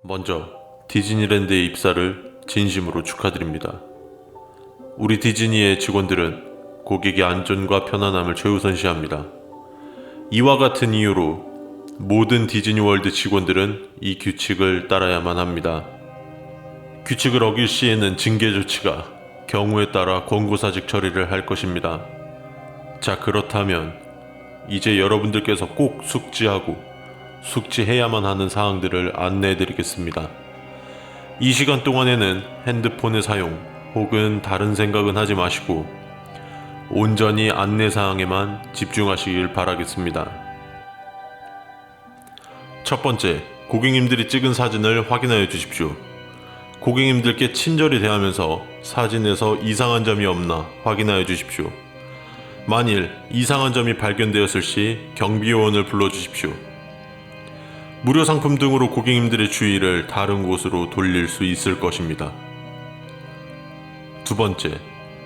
먼저 디즈니랜드의 입사를 진심으로 축하드립니다. 우리 디즈니의 직원들은 고객의 안전과 편안함을 최우선시합니다. 이와 같은 이유로 모든 디즈니월드 직원들은 이 규칙을 따라야만 합니다. 규칙을 어길 시에는 징계 조치가 경우에 따라 권고사직 처리를 할 것입니다. 자, 그렇다면 이제 여러분들께서 꼭 숙지해야만 하는 사항들을 안내해 드리겠습니다. 이 시간 동안에는 핸드폰의 사용 혹은 다른 생각은 하지 마시고 온전히 안내사항에만 집중하시길 바라겠습니다. 첫 번째, 고객님들이 찍은 사진을 확인하여 주십시오. 고객님들께 친절히 대하면서 사진에서 이상한 점이 없나 확인하여 주십시오. 만일 이상한 점이 발견되었을 시 경비요원을 불러주십시오. 무료 상품 등으로 고객님들의 주의를 다른 곳으로 돌릴 수 있을 것입니다. 두 번째,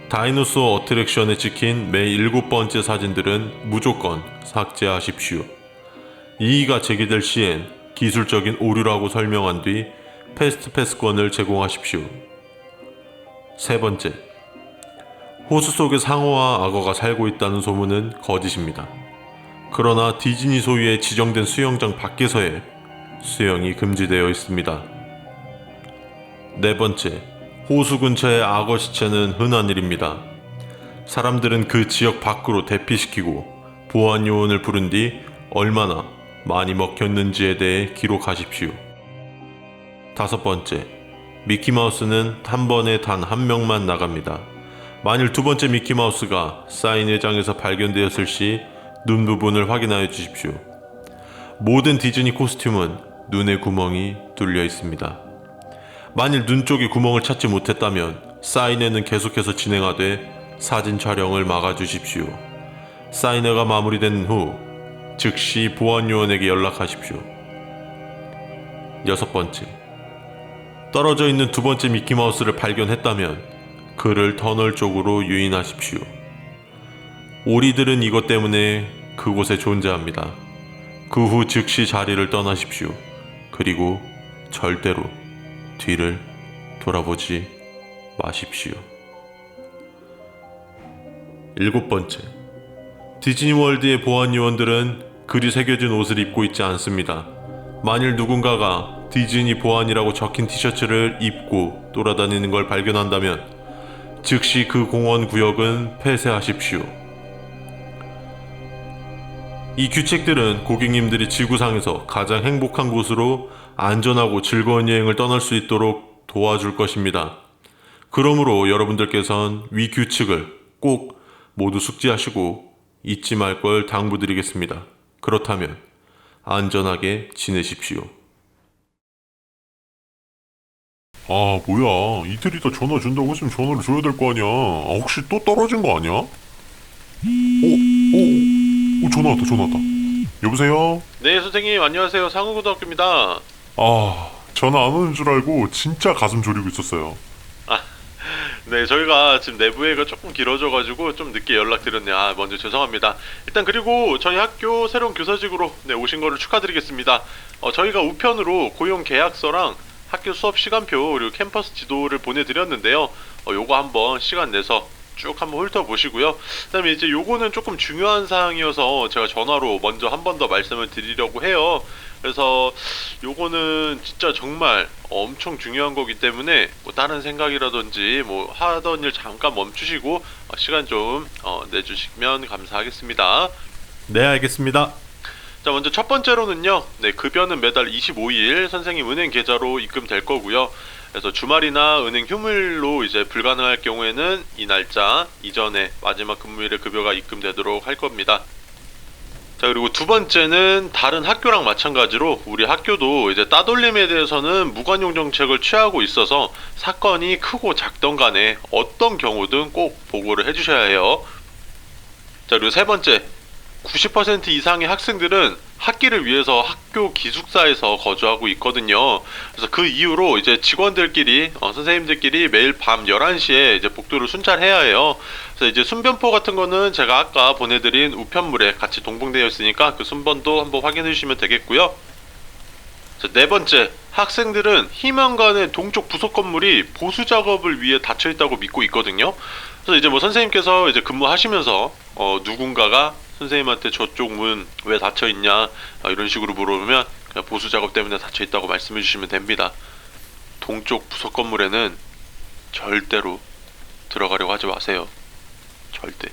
다이노소어 어트랙션에 찍힌 매 7번째 사진들은 무조건 삭제하십시오. 이의가 제기될 시엔 기술적인 오류라고 설명한 뒤 패스트패스권을 제공하십시오. 세 번째, 호수 속에 상어와 악어가 살고 있다는 소문은 거짓입니다. 그러나 디즈니 소유의 지정된 수영장 밖에서의 수영이 금지되어 있습니다. 네 번째, 호수 근처의 악어 시체는 흔한 일입니다. 사람들은 그 지역 밖으로 대피시키고 보안 요원을 부른 뒤 얼마나 많이 먹혔는지에 대해 기록하십시오. 다섯 번째, 미키마우스는 한 번에 단 한 명만 나갑니다. 만일 두 번째 미키마우스가 사인회장에서 발견되었을 시 눈 부분을 확인하여 주십시오. 모든 디즈니 코스튬은 눈에 구멍이 뚫려 있습니다. 만일 눈 쪽에 구멍을 찾지 못했다면 사인회는 계속해서 진행하되 사진 촬영을 막아주십시오. 사인회가 마무리된 후 즉시 보안요원에게 연락하십시오. 여섯 번째, 떨어져 있는 두 번째 미키마우스를 발견했다면 그를 터널 쪽으로 유인하십시오. 오리들은 이것 때문에 그곳에 존재합니다. 그 후 즉시 자리를 떠나십시오. 그리고 절대로 뒤를 돌아보지 마십시오. 일곱 번째, 디즈니월드의 보안요원들은 글이 새겨진 옷을 입고 있지 않습니다. 만일 누군가가 디즈니 보안이라고 적힌 티셔츠를 입고 돌아다니는 걸 발견한다면 즉시 그 공원 구역은 폐쇄하십시오. 이 규칙들은 고객님들이 지구상에서 가장 행복한 곳으로 안전하고 즐거운 여행을 떠날 수 있도록 도와줄 것입니다. 그러므로 여러분들께선 위 규칙을 꼭 모두 숙지하시고 잊지 말 걸 당부드리겠습니다. 그렇다면 안전하게 지내십시오. 아, 뭐야. 이틀 있다 전화 준다고 했으면 전화를 줘야 될 거 아니야. 아, 혹시 또 떨어진 거 아니야? 전화 왔다. 여보세요? 네, 선생님 안녕하세요. 상우고등학교입니다. 아, 전화 안 오는 줄 알고 진짜 가슴 졸이고 있었어요. 네, 저희가 지금 내부회의가 조금 길어져가지고 좀 늦게 연락드렸네요. 먼저 죄송합니다. 일단 그리고 저희 학교 새로운 교사직으로 오신 거를 축하드리겠습니다. 저희가 우편으로 고용 계약서랑 학교 수업 시간표 그리고 캠퍼스 지도를 보내드렸는데요. 요거 한번 시간 내서 쭉 한번 훑어보시고요. 그 다음에 이제 요거는 조금 중요한 사항이어서 제가 전화로 먼저 한 번 더 말씀을 드리려고 해요. 그래서 요거는 진짜 정말 엄청 중요한 거기 때문에 뭐 다른 생각이라든지 뭐 하던 일 잠깐 멈추시고 시간 좀 내주시면 감사하겠습니다. 네, 알겠습니다. 자, 먼저 첫 번째로는요, 급여는 매달 25일 선생님 은행 계좌로 입금될 거고요. 그래서 주말이나 은행 휴무일로 이제 불가능할 경우에는 이 날짜 이전에 마지막 근무일에 급여가 입금되도록 할 겁니다. 자, 그리고 두 번째는 다른 학교랑 마찬가지로 우리 학교도 이제 따돌림에 대해서는 무관용 정책을 취하고 있어서 사건이 크고 작던 간에 어떤 경우든 꼭 보고를 해주셔야 해요. 자, 그리고 세 번째, 90% 이상의 학생들은 학기를 위해서 학교 기숙사에서 거주하고 있거든요. 그래서 그 이후로 이제 직원들끼리 선생님들끼리 매일 밤 11시에 이제 복도를 순찰해야 해요. 그래서 이제 순변포 같은 거는 제가 아까 보내드린 우편물에 같이 동봉되어 있으니까 그 순번도 한번 확인해 주시면 되겠고요. 자, 네 번째, 학생들은 희망관의 동쪽 부속 건물이 보수 작업을 위해 닫혀 있다고 믿고 있거든요. 그래서 이제 뭐 선생님께서 이제 근무하시면서 누군가가 선생님한테 저쪽 문 왜 닫혀 있냐 이런 식으로 물어보면 그냥 보수 작업 때문에 닫혀 있다고 말씀해 주시면 됩니다. 동쪽 부속 건물에는 절대로 들어가려고 하지 마세요. 절대.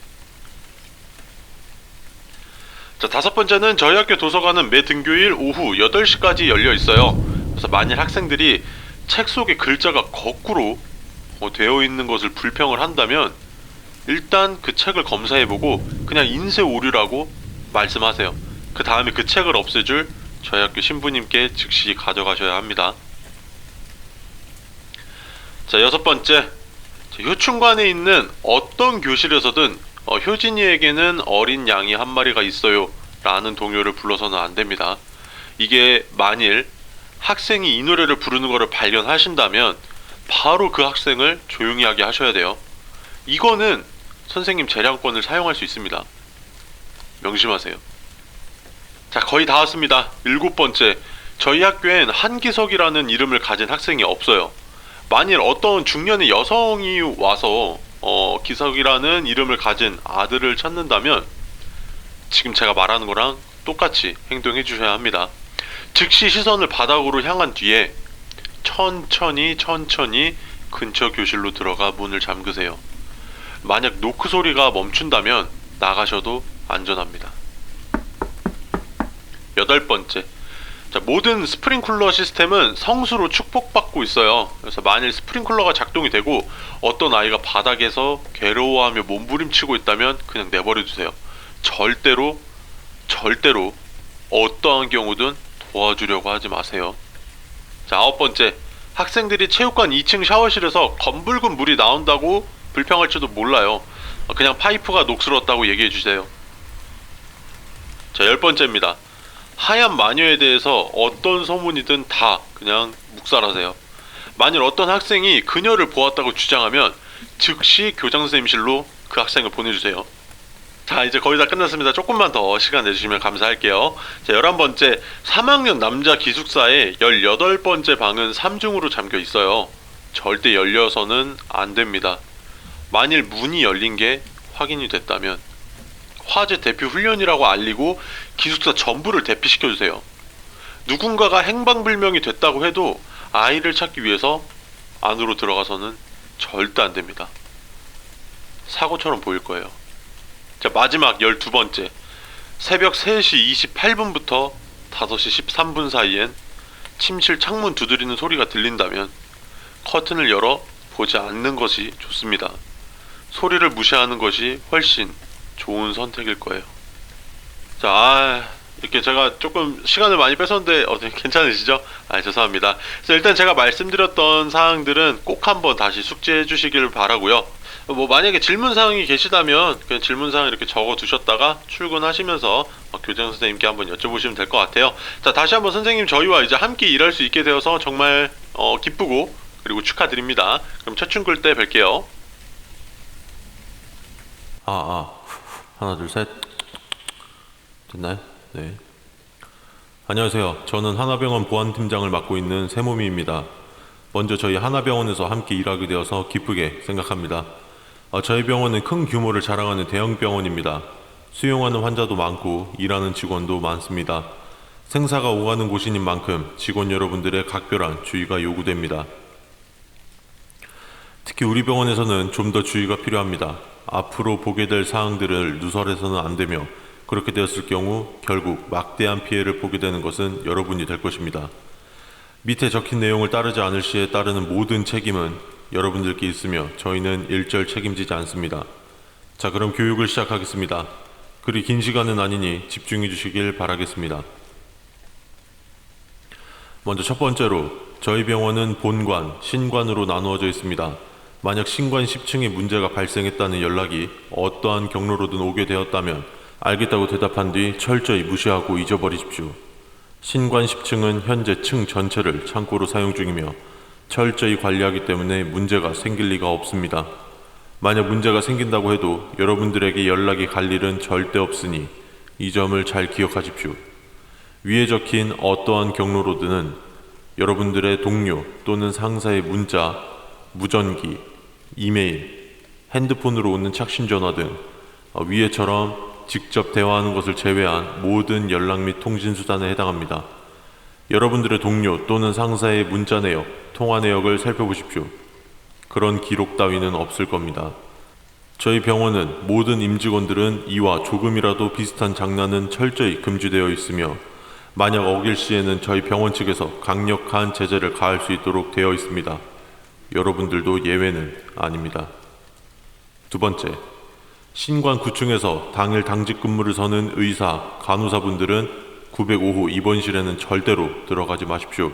자, 다섯 번째는 저희 학교 도서관은 매 등교일 오후 8시까지 열려 있어요. 그래서 만일 학생들이 책 속에 글자가 거꾸로 되어 있는 것을 불평을 한다면 일단 그 책을 검사해보고 그냥 인쇄 오류라고 말씀하세요. 그 다음에 그 책을 없애줄 저희 학교 신부님께 즉시 가져가셔야 합니다. 자, 여섯 번째, 효충관에 있는 어떤 교실에서든 효진이에게는 어린 양이 한 마리가 있어요 라는 동요를 불러서는 안 됩니다. 이게 만일 학생이 이 노래를 부르는 것을 발견하신다면 바로 그 학생을 조용히 하게 하셔야 돼요. 이거는 선생님 재량권을 사용할 수 있습니다. 명심하세요. 자, 거의 다 왔습니다. 일곱 번째, 저희 학교엔 한기석이라는 이름을 가진 학생이 없어요. 만일 어떤 중년의 여성이 와서 기석이라는 이름을 가진 아들을 찾는다면 지금 제가 말하는 거랑 똑같이 행동해 주셔야 합니다. 즉시 시선을 바닥으로 향한 뒤에 천천히 근처 교실로 들어가 문을 잠그세요. 만약 노크 소리가 멈춘다면 나가셔도 안전합니다. 여덟 번째, 자, 모든 스프링클러 시스템은 성수로 축복받고 있어요. 그래서 만일 스프링클러가 작동이 되고 어떤 아이가 바닥에서 괴로워하며 몸부림치고 있다면 그냥 내버려 두세요. 절대로 어떠한 경우든 도와주려고 하지 마세요. 자, 아홉 번째, 학생들이 체육관 2층 샤워실에서 검붉은 물이 나온다고 불평할지도 몰라요. 그냥 파이프가 녹슬었다고 얘기해 주세요. 자, 열 번째입니다. 하얀 마녀에 대해서 어떤 소문이든 다 그냥 묵살하세요. 만일 어떤 학생이 그녀를 보았다고 주장하면 즉시 교장선생님실로 그 학생을 보내주세요. 자, 이제 거의 다 끝났습니다. 조금만 더 시간 내주시면 감사할게요. 자, 11번째, 3학년 남자 기숙사의 18번째 방은 3중으로 잠겨 있어요. 절대 열려서는 안 됩니다. 만일 문이 열린 게 확인이 됐다면 화재 대피 훈련이라고 알리고 기숙사 전부를 대피시켜주세요. 누군가가 행방불명이 됐다고 해도 아이를 찾기 위해서 안으로 들어가서는 절대 안 됩니다. 사고처럼 보일 거예요. 자, 마지막 12번째, 새벽 3시 28분부터 5시 13분 사이엔 침실 창문 두드리는 소리가 들린다면 커튼을 열어 보지 않는 것이 좋습니다. 소리를 무시하는 것이 훨씬 좋은 선택일 거예요. 자, 이렇게 제가 조금 시간을 많이 뺏었는데 괜찮으시죠? 죄송합니다. 그래서 일단 제가 말씀드렸던 사항들은 꼭 한번 다시 숙지해 주시길 바라고요. 뭐 만약에 질문사항이 계시다면 그냥 질문사항 이렇게 적어 두셨다가 출근하시면서 교장 선생님께 한번 여쭤보시면 될 것 같아요. 자, 다시 한번 선생님 저희와 이제 함께 일할 수 있게 되어서 정말 기쁘고 그리고 축하드립니다. 그럼 첫 출근 때 뵐게요. 하나 둘 셋 됐나요? 네. 안녕하세요. 저는 하나병원 보안팀장을 맡고 있는 세모미입니다. 먼저 저희 하나병원에서 함께 일하게 되어서 기쁘게 생각합니다. 저희 병원은 큰 규모를 자랑하는 대형 병원입니다. 수용하는 환자도 많고 일하는 직원도 많습니다. 생사가 오가는 곳인 만큼 직원 여러분들의 각별한 주의가 요구됩니다. 특히 우리 병원에서는 좀 더 주의가 필요합니다. 앞으로 보게 될 사항들을 누설해서는 안 되며 그렇게 되었을 경우 결국 막대한 피해를 보게 되는 것은 여러분이 될 것입니다. 밑에 적힌 내용을 따르지 않을 시에 따르는 모든 책임은 여러분들께 있으며 저희는 일절 책임지지 않습니다. 자, 그럼 교육을 시작하겠습니다. 그리 긴 시간은 아니니 집중해 주시길 바라겠습니다. 먼저 첫 번째로 저희 병원은 본관, 신관으로 나누어져 있습니다. 만약 신관 10층에 문제가 발생했다는 연락이 어떠한 경로로든 오게 되었다면 알겠다고 대답한 뒤 철저히 무시하고 잊어버리십시오. 신관 10층은 현재 층 전체를 창고로 사용 중이며 철저히 관리하기 때문에 문제가 생길 리가 없습니다. 만약 문제가 생긴다고 해도 여러분들에게 연락이 갈 일은 절대 없으니 이 점을 잘 기억하십시오. 위에 적힌 어떠한 경로로든 여러분들의 동료 또는 상사의 문자, 무전기, 이메일, 핸드폰으로 오는 착신 전화 등 위에처럼 직접 대화하는 것을 제외한 모든 연락 및 통신 수단에 해당합니다. 여러분들의 동료 또는 상사의 문자 내역, 통화 내역을 살펴보십시오. 그런 기록 따위는 없을 겁니다. 저희 병원은 모든 임직원들은 이와 조금이라도 비슷한 장난은 철저히 금지되어 있으며 만약 어길 시에는 저희 병원 측에서 강력한 제재를 가할 수 있도록 되어 있습니다. 여러분들도 예외는 아닙니다. 두 번째, 신관 9층에서 당일 당직 근무를 서는 의사, 간호사분들은 905호 입원실에는 절대로 들어가지 마십시오.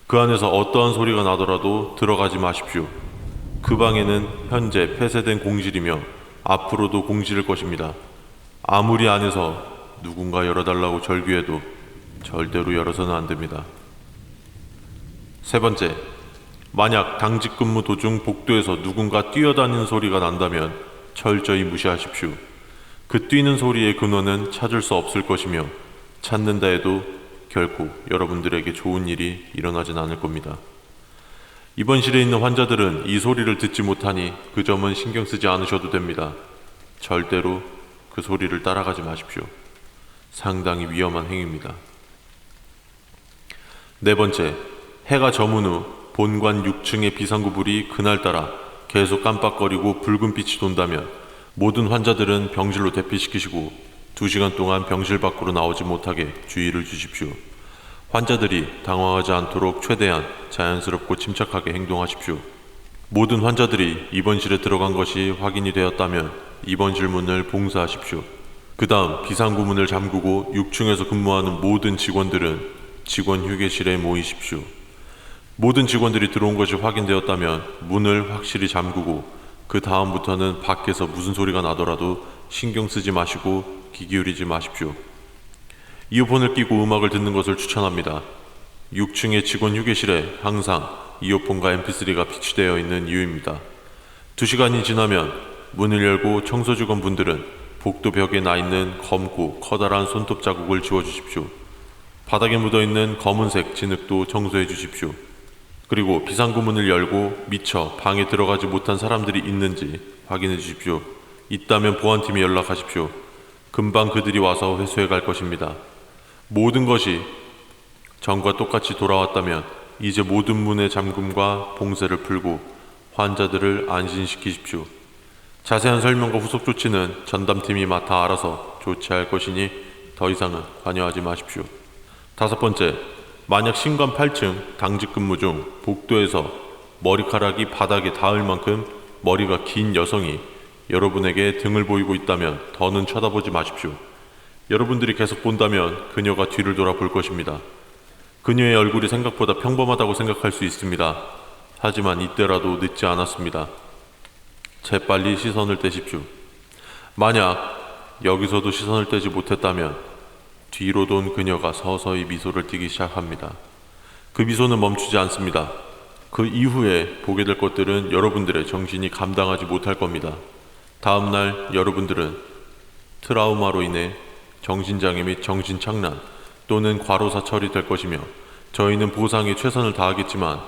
그 안에서 어떠한 소리가 나더라도 들어가지 마십시오. 그 방에는 현재 폐쇄된 공실이며 앞으로도 공실일 것입니다. 아무리 안에서 누군가 열어달라고 절규해도 절대로 열어서는 안 됩니다. 세 번째, 만약 당직 근무 도중 복도에서 누군가 뛰어다니는 소리가 난다면 철저히 무시하십시오. 그 뛰는 소리의 근원은 찾을 수 없을 것이며 찾는다 해도 결코 여러분들에게 좋은 일이 일어나진 않을 겁니다. 입원실에 있는 환자들은 이 소리를 듣지 못하니 그 점은 신경 쓰지 않으셔도 됩니다. 절대로 그 소리를 따라가지 마십시오. 상당히 위험한 행위입니다. 네 번째, 해가 저문 후 본관 6층의 비상구 불이 그날따라 계속 깜빡거리고 붉은 빛이 돈다면 모든 환자들은 병실로 대피시키시고 2시간 동안 병실 밖으로 나오지 못하게 주의를 주십시오. 환자들이 당황하지 않도록 최대한 자연스럽고 침착하게 행동하십시오. 모든 환자들이 입원실에 들어간 것이 확인이 되었다면 입원실 문을 봉쇄하십시오. 그 다음 비상구 문을 잠그고 6층에서 근무하는 모든 직원들은 직원 휴게실에 모이십시오. 모든 직원들이 들어온 것이 확인되었다면 문을 확실히 잠그고 그 다음부터는 밖에서 무슨 소리가 나더라도 신경 쓰지 마시고 귀 기울이지 마십시오. 이어폰을 끼고 음악을 듣는 것을 추천합니다. 6층의 직원 휴게실에 항상 이어폰과 mp3가 비치되어 있는 이유입니다. 2시간이 지나면 문을 열고 청소 직원분들은 복도 벽에 나 있는 검고 커다란 손톱 자국을 지워주십시오. 바닥에 묻어있는 검은색 진흙도 청소해 주십시오. 그리고 비상구 문을 열고 미처 방에 들어가지 못한 사람들이 있는지 확인해 주십시오. 있다면 보안팀에 연락하십시오. 금방 그들이 와서 회수해 갈 것입니다. 모든 것이 전과 똑같이 돌아왔다면 이제 모든 문의 잠금과 봉쇄를 풀고 환자들을 안심시키십시오. 자세한 설명과 후속 조치는 전담팀이 맡아 알아서 조치할 것이니 더 이상은 관여하지 마십시오. 다섯 번째, 만약 신관 8층 당직 근무 중 복도에서 머리카락이 바닥에 닿을 만큼 머리가 긴 여성이 여러분에게 등을 보이고 있다면 더는 쳐다보지 마십시오. 여러분들이 계속 본다면 그녀가 뒤를 돌아볼 것입니다. 그녀의 얼굴이 생각보다 평범하다고 생각할 수 있습니다. 하지만 이때라도 늦지 않았습니다. 재빨리 시선을 떼십시오. 만약 여기서도 시선을 떼지 못했다면 뒤로 돈 그녀가 서서히 미소를 띠기 시작합니다. 그 미소는 멈추지 않습니다. 그 이후에 보게 될 것들은 여러분들의 정신이 감당하지 못할 겁니다. 다음날 여러분들은 트라우마로 인해 정신장애 및 정신착란 또는 과로사 처리될 것이며 저희는 보상에 최선을 다하겠지만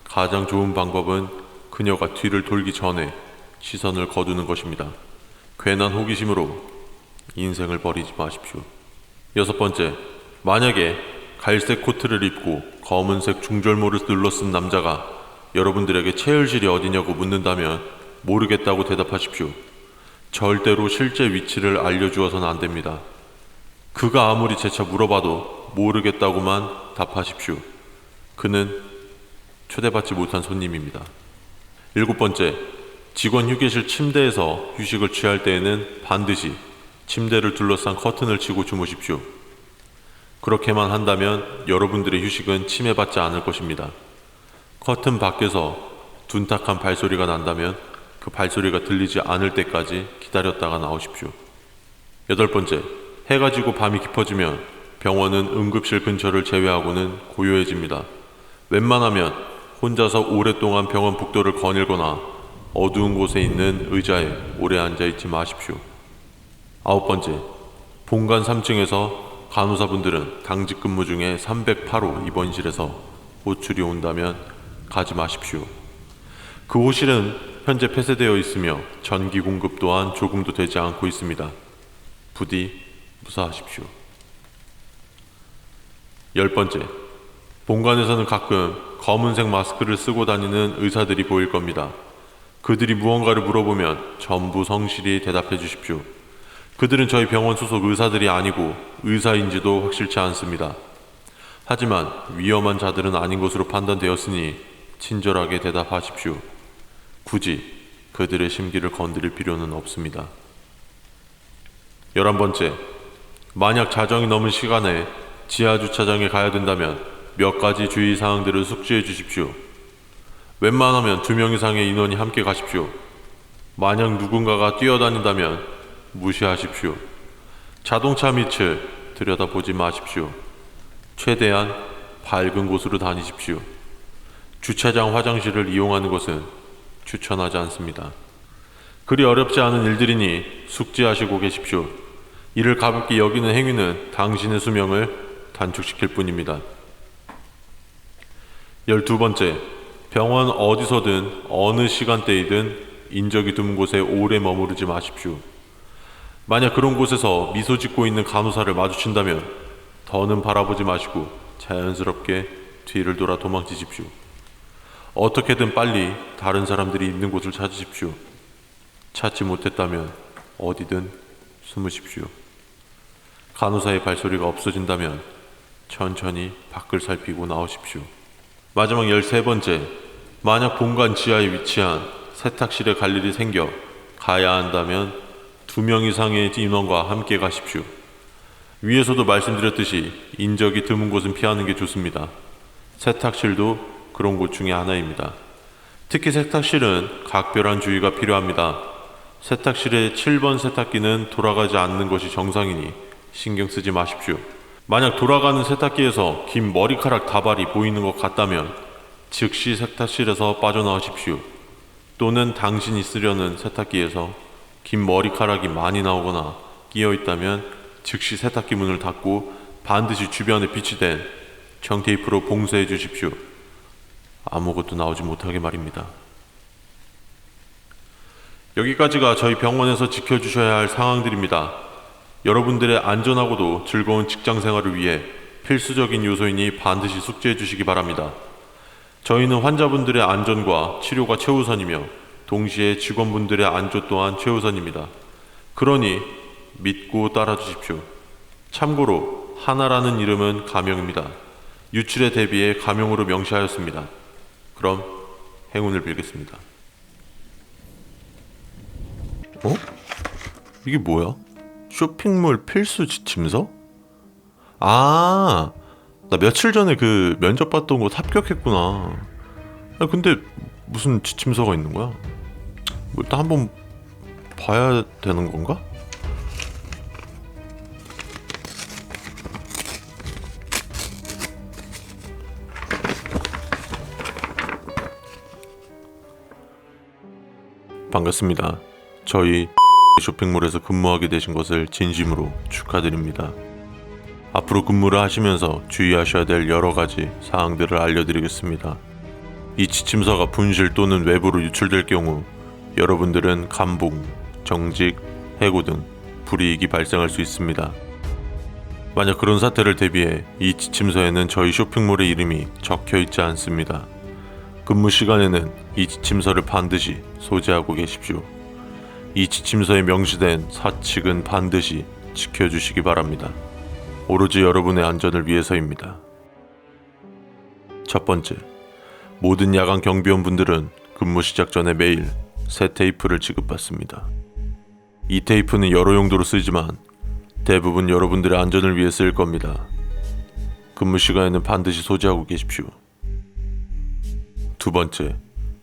가장 좋은 방법은 그녀가 뒤를 돌기 전에 시선을 거두는 것입니다. 괜한 호기심으로 인생을 버리지 마십시오. 여섯 번째, 만약에 갈색 코트를 입고 검은색 중절모를 눌러쓴 남자가 여러분들에게 체열실이 어디냐고 묻는다면 모르겠다고 대답하십시오. 절대로 실제 위치를 알려주어서는 안 됩니다. 그가 아무리 재차 물어봐도 모르겠다고만 답하십시오. 그는 초대받지 못한 손님입니다. 일곱 번째, 직원 휴게실 침대에서 휴식을 취할 때에는 반드시 침대를 둘러싼 커튼을 치고 주무십시오. 그렇게만 한다면 여러분들의 휴식은 침해받지 않을 것입니다. 커튼 밖에서 둔탁한 발소리가 난다면 그 발소리가 들리지 않을 때까지 기다렸다가 나오십시오. 여덟 번째, 해가 지고 밤이 깊어지면 병원은 응급실 근처를 제외하고는 고요해집니다. 웬만하면 혼자서 오랫동안 병원 복도를 거닐거나 어두운 곳에 있는 의자에 오래 앉아있지 마십시오. 아홉 번째, 본관 3층에서 간호사분들은 당직 근무 중에 308호 입원실에서 호출이 온다면 가지 마십시오. 그 호실은 현재 폐쇄되어 있으며 전기 공급 또한 조금도 되지 않고 있습니다. 부디 무사하십시오. 10번째, 본관에서는 가끔 검은색 마스크를 쓰고 다니는 의사들이 보일 겁니다. 그들이 무언가를 물어보면 전부 성실히 대답해 주십시오. 그들은 저희 병원 소속 의사들이 아니고 의사인지도 확실치 않습니다. 하지만 위험한 자들은 아닌 것으로 판단되었으니 친절하게 대답하십시오. 굳이 그들의 심기를 건드릴 필요는 없습니다. 11번째, 만약 자정이 넘은 시간에 지하주차장에 가야 된다면 몇 가지 주의사항들을 숙지해 주십시오. 웬만하면 2명 이상의 인원이 함께 가십시오. 만약 누군가가 뛰어다닌다면 무시하십시오. 자동차 밑을 들여다보지 마십시오. 최대한 밝은 곳으로 다니십시오. 주차장 화장실을 이용하는 것은 추천하지 않습니다. 그리 어렵지 않은 일들이니 숙지하시고 계십시오. 이를 가볍게 여기는 행위는 당신의 수명을 단축시킬 뿐입니다. 12번째, 병원 어디서든 어느 시간대이든 인적이 드문 곳에 오래 머무르지 마십시오. 만약 그런 곳에서 미소 짓고 있는 간호사를 마주친다면 더는 바라보지 마시고 자연스럽게 뒤를 돌아 도망치십시오. 어떻게든 빨리 다른 사람들이 있는 곳을 찾으십시오. 찾지 못했다면 어디든 숨으십시오. 간호사의 발소리가 없어진다면 천천히 밖을 살피고 나오십시오. 마지막 13번째, 만약 본관 지하에 위치한 세탁실에 갈 일이 생겨 가야 한다면 2명 이상의 인원과 함께 가십시오. 위에서도 말씀드렸듯이 인적이 드문 곳은 피하는 게 좋습니다. 세탁실도 그런 곳 중에 하나입니다. 특히 세탁실은 각별한 주의가 필요합니다. 세탁실의 7번 세탁기는 돌아가지 않는 것이 정상이니 신경 쓰지 마십시오. 만약 돌아가는 세탁기에서 긴 머리카락 다발이 보이는 것 같다면 즉시 세탁실에서 빠져나오십시오. 또는 당신이 쓰려는 세탁기에서 긴 머리카락이 많이 나오거나 끼어 있다면 즉시 세탁기 문을 닫고 반드시 주변에 비치된 청테이프로 봉쇄해 주십시오. 아무것도 나오지 못하게 말입니다. 여기까지가 저희 병원에서 지켜주셔야 할 상황들입니다. 여러분들의 안전하고도 즐거운 직장 생활을 위해 필수적인 요소이니 반드시 숙지해 주시기 바랍니다. 저희는 환자분들의 안전과 치료가 최우선이며 동시에 직원분들의 안전 또한 최우선입니다. 그러니 믿고 따라 주십시오. 참고로 하나라는 이름은 가명입니다. 유출에 대비해 가명으로 명시하였습니다. 그럼 행운을 빌겠습니다. 어? 이게 뭐야? 쇼핑몰 필수 지침서? 아, 나 며칠 전에 그 면접 봤던 곳 합격했구나. 근데 무슨 지침서가 있는 거야? 뭐 일단 한번 봐야 되는 건가? 반갑습니다. 저희 쇼핑몰에서 근무하게 되신 것을 진심으로 축하드립니다. 앞으로 근무를 하시면서 주의하셔야 될 여러 가지 사항들을 알려드리겠습니다. 이 지침서가 분실 또는 외부로 유출될 경우 여러분들은 감봉, 정직, 해고 등 불이익이 발생할 수 있습니다. 만약 그런 사태를 대비해 이 지침서에는 저희 쇼핑몰의 이름이 적혀 있지 않습니다. 근무 시간에는 이 지침서를 반드시 소지하고 계십시오. 이 지침서에 명시된 사칙은 반드시 지켜주시기 바랍니다. 오로지 여러분의 안전을 위해서입니다. 첫 번째, 모든 야간 경비원분들은 근무 시작 전에 매일 새 테이프를 지급받습니다. 이 테이프는 여러 용도로 쓰지만 대부분 여러분들의 안전을 위해 쓸 겁니다. 근무 시간에는 반드시 소지하고 계십시오. 두 번째,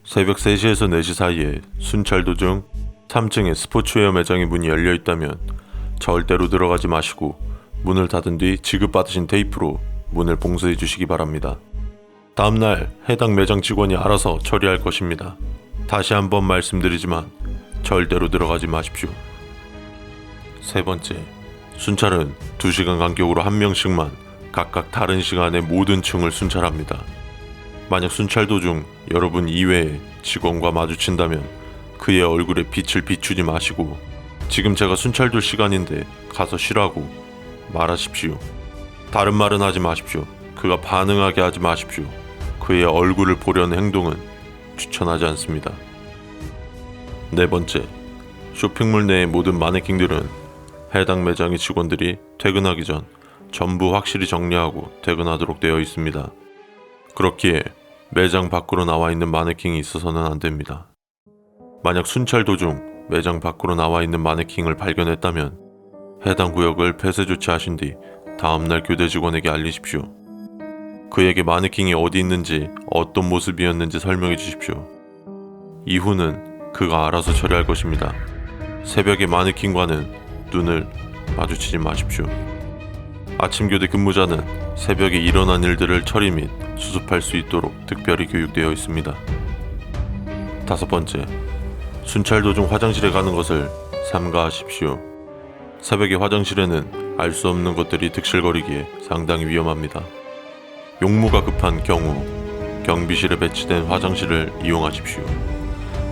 새벽 3시에서 4시 사이에 순찰 도중 3층에 스포츠웨어 매장의 문이 열려 있다면 절대로 들어가지 마시고 문을 닫은 뒤 지급받으신 테이프로 문을 봉쇄해 주시기 바랍니다. 다음날 해당 매장 직원이 알아서 처리할 것입니다. 다시 한번 말씀드리지만 절대로 들어가지 마십시오. 세 번째, 순찰은 2시간 간격으로 한 명씩만 각각 다른 시간에 모든 층을 순찰합니다. 만약 순찰 도중 여러분 이외의 직원과 마주친다면 그의 얼굴에 빛을 비추지 마시고 지금 제가 순찰 줄 시간인데 가서 쉬라고 말하십시오. 다른 말은 하지 마십시오. 그가 반응하게 하지 마십시오. 그의 얼굴을 보려는 행동은 추천하지 않습니다. 네 번째, 쇼핑몰 내의 모든 마네킹들은 해당 매장의 직원들이 퇴근하기 전 전부 확실히 정리하고 퇴근하도록 되어 있습니다. 그렇기에 매장 밖으로 나와 있는 마네킹이 있어서는 안 됩니다. 만약 순찰 도중 매장 밖으로 나와 있는 마네킹을 발견했다면 해당 구역을 폐쇄 조치하신 뒤 다음날 교대 직원에게 알리십시오. 그에게 마네킹이 어디 있는지 어떤 모습이었는지 설명해 주십시오. 이후는 그가 알아서 처리할 것입니다. 새벽에 마네킹과는 눈을 마주치지 마십시오. 아침 교대 근무자는 새벽에 일어난 일들을 처리 및 수습할 수 있도록 특별히 교육되어 있습니다. 다섯 번째, 순찰 도중 화장실에 가는 것을 삼가하십시오. 새벽에 화장실에는 알 수 없는 것들이 득실거리기에 상당히 위험합니다. 용무가 급한 경우 경비실에 배치된 화장실을 이용하십시오.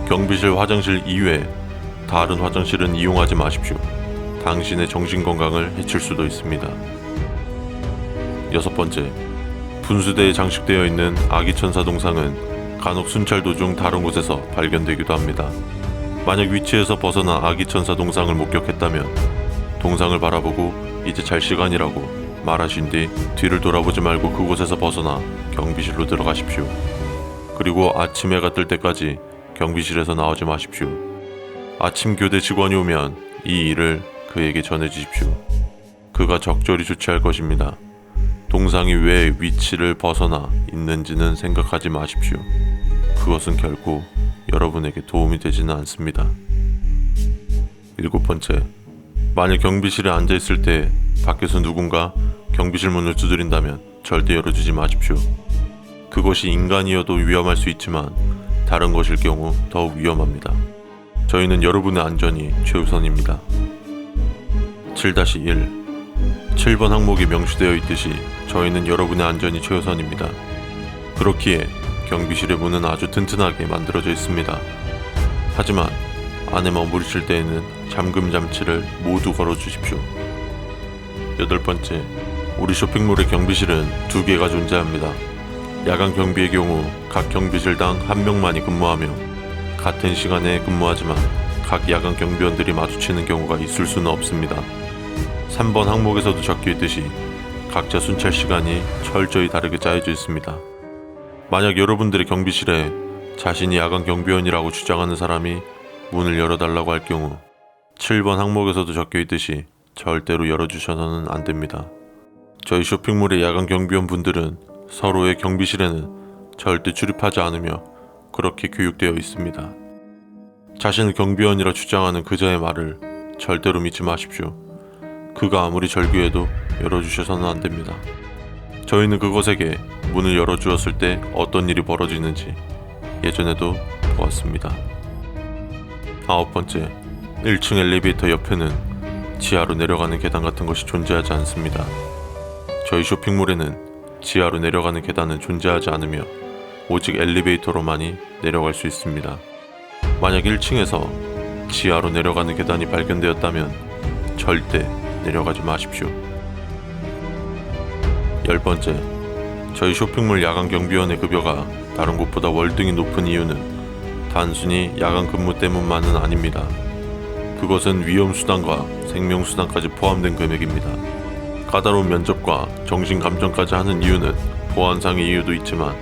경비실 화장실 이외 다른 화장실은 이용하지 마십시오. 당신의 정신건강을 해칠 수도 있습니다. 여섯 번째, 분수대에 장식되어 있는 아기천사 동상은 간혹 순찰 도중 다른 곳에서 발견되기도 합니다. 만약 위치에서 벗어난 아기천사 동상을 목격했다면 동상을 바라보고 이제 잘 시간이라고 말하신 뒤 뒤를 돌아보지 말고 그곳에서 벗어나 경비실로 들어가십시오. 그리고 아침 해가 뜰 때까지 경비실에서 나오지 마십시오. 아침 교대 직원이 오면 이 일을 그에게 전해주십시오. 그가 적절히 조치할 것입니다. 동상이 왜 위치를 벗어나 있는지는 생각하지 마십시오. 그것은 결코 여러분에게 도움이 되지는 않습니다. 일곱 번째, 만일 경비실에 앉아있을 때 밖에서 누군가 경비실 문을 두드린다면 절대 열어주지 마십시오. 그것이 인간이어도 위험할 수 있지만 다른 것일 경우 더욱 위험합니다. 저희는 여러분의 안전이 최우선입니다. 7-1 7번 항목에 명시되어 있듯이 저희는 여러분의 안전이 최우선입니다. 그렇기에 경비실의 문은 아주 튼튼하게 만들어져 있습니다. 하지만 안에 머무르실 때에는 잠금 장치를 모두 걸어주십시오. 여덟 번째, 우리 쇼핑몰의 경비실은 2개가 존재합니다. 야간 경비의 경우 각 경비실당 1명만이 근무하며 같은 시간에 근무하지만 각 야간 경비원들이 마주치는 경우가 있을 수는 없습니다. 3번 항목에서도 적혀있듯이 각자 순찰 시간이 철저히 다르게 짜여져 있습니다. 만약 여러분들의 경비실에 자신이 야간 경비원이라고 주장하는 사람이 문을 열어달라고 할 경우 7번 항목에서도 적혀있듯이 절대로 열어주셔서는 안됩니다. 저희 쇼핑몰의 야간 경비원 분들은 서로의 경비실에는 절대 출입하지 않으며 그렇게 교육되어 있습니다. 자신을 경비원이라 주장하는 그자의 말을 절대로 믿지 마십시오. 그가 아무리 절규해도 열어주셔서는 안됩니다. 저희는 그것에게 문을 열어주었을 때 어떤 일이 벌어지는지 예전에도 보았습니다. 아홉 번째, 1층 엘리베이터 옆에는 지하로 내려가는 계단 같은 것이 존재하지 않습니다. 저희 쇼핑몰에는 지하로 내려가는 계단은 존재하지 않으며 오직 엘리베이터로만이 내려갈 수 있습니다. 만약 1층에서 지하로 내려가는 계단이 발견되었다면 절대 내려가지 마십시오. 10번째, 저희 쇼핑몰 야간 경비원의 급여가 다른 곳보다 월등히 높은 이유는 단순히 야간 근무 때문만은 아닙니다. 그것은 위험수당과 생명수당까지 포함된 금액입니다. 까다로운 면접과 정신감정까지 하는 이유는 보안상의 이유도 있지만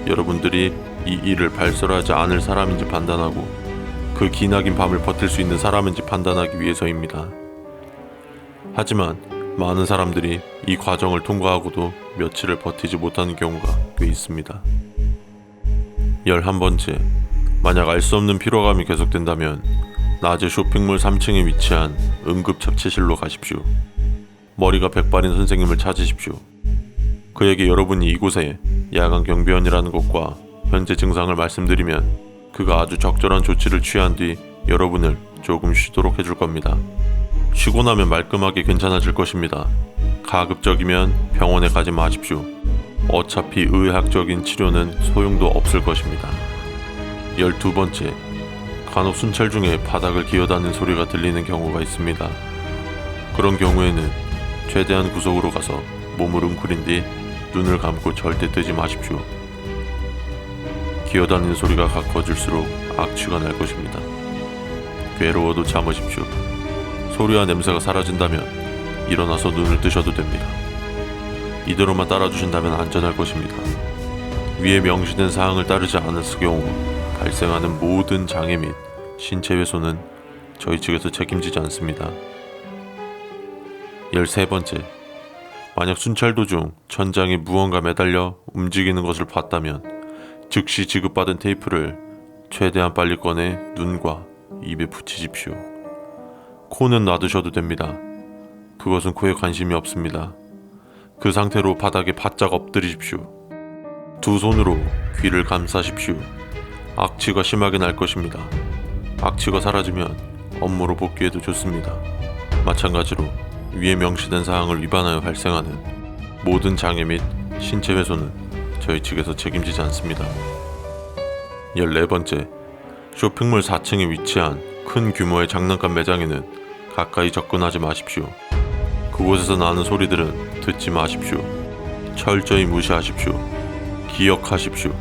여러분들이 이 일을 발설하지 않을 사람인지 판단하고 그 기나긴 밤을 버틸 수 있는 사람인지 판단하기 위해서입니다. 하지만 많은 사람들이 이 과정을 통과하고도 며칠을 버티지 못하는 경우가 꽤 있습니다. 11번째, 만약 알 수 없는 피로감이 계속된다면 낮에 쇼핑몰 3층에 위치한 응급처치실로 가십시오. 머리가 백발인 선생님을 찾으십시오. 그에게 여러분이 이곳에 야간 경비원이라는 것과 현재 증상을 말씀드리면 그가 아주 적절한 조치를 취한 뒤 여러분을 조금 쉬도록 해줄 겁니다. 쉬고 나면 말끔하게 괜찮아질 것입니다. 가급적이면 병원에 가지 마십시오. 어차피 의학적인 치료는 소용도 없을 것입니다. 12번째, 간혹 순찰 중에 바닥을 기어다니는 소리가 들리는 경우가 있습니다. 그런 경우에는 최대한 구석으로 가서 몸을 웅크린 뒤 눈을 감고 절대 뜨지 마십시오. 기어다니는 소리가 가까워질수록 악취가 날 것입니다. 괴로워도 참으십시오. 소리와 냄새가 사라진다면 일어나서 눈을 뜨셔도 됩니다. 이대로만 따라주신다면 안전할 것입니다. 위에 명시된 사항을 따르지 않았을 경우 발생하는 모든 장애 및 신체 훼손은 저희 측에서 책임지지 않습니다. 13번째, 만약 순찰 도중 천장에 무언가 매달려 움직이는 것을 봤다면 즉시 지급받은 테이프를 최대한 빨리 꺼내 눈과 입에 붙이십시오. 코는 놔두셔도 됩니다. 그것은 코에 관심이 없습니다. 그 상태로 바닥에 바짝 엎드리십시오. 두 손으로 귀를 감싸십시오. 악취가 심하게 날 것입니다. 악취가 사라지면 업무로 복귀해도 좋습니다. 마찬가지로 위에 명시된 사항을 위반하여 발생하는 모든 장애 및 신체 훼손은 저희 측에서 책임지지 않습니다. 14번째, 쇼핑몰 4층에 위치한 큰 규모의 장난감 매장에는 가까이 접근하지 마십시오. 그곳에서 나는 소리들은 듣지 마십시오. 철저히 무시하십시오. 기억하십시오.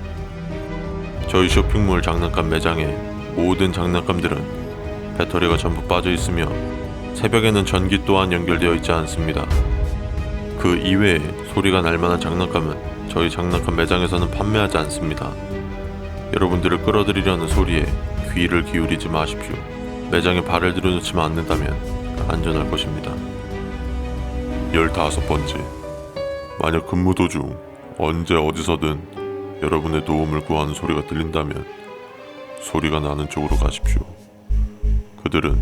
저희 쇼핑몰 장난감 매장의 모든 장난감들은 배터리가 전부 빠져 있으며 새벽에는 전기 또한 연결되어 있지 않습니다. 그 이외에 소리가 날 만한 장난감은 저희 장난감 매장에서는 판매하지 않습니다. 여러분들을 끌어들이려는 소리에 귀를 기울이지 마십시오. 매장에 발을 들여놓지만 않는다면 안전할 것입니다. 15번째, 만약 근무 도중 언제 어디서든 여러분의 도움을 구하는 소리가 들린다면 소리가 나는 쪽으로 가십시오. 그들은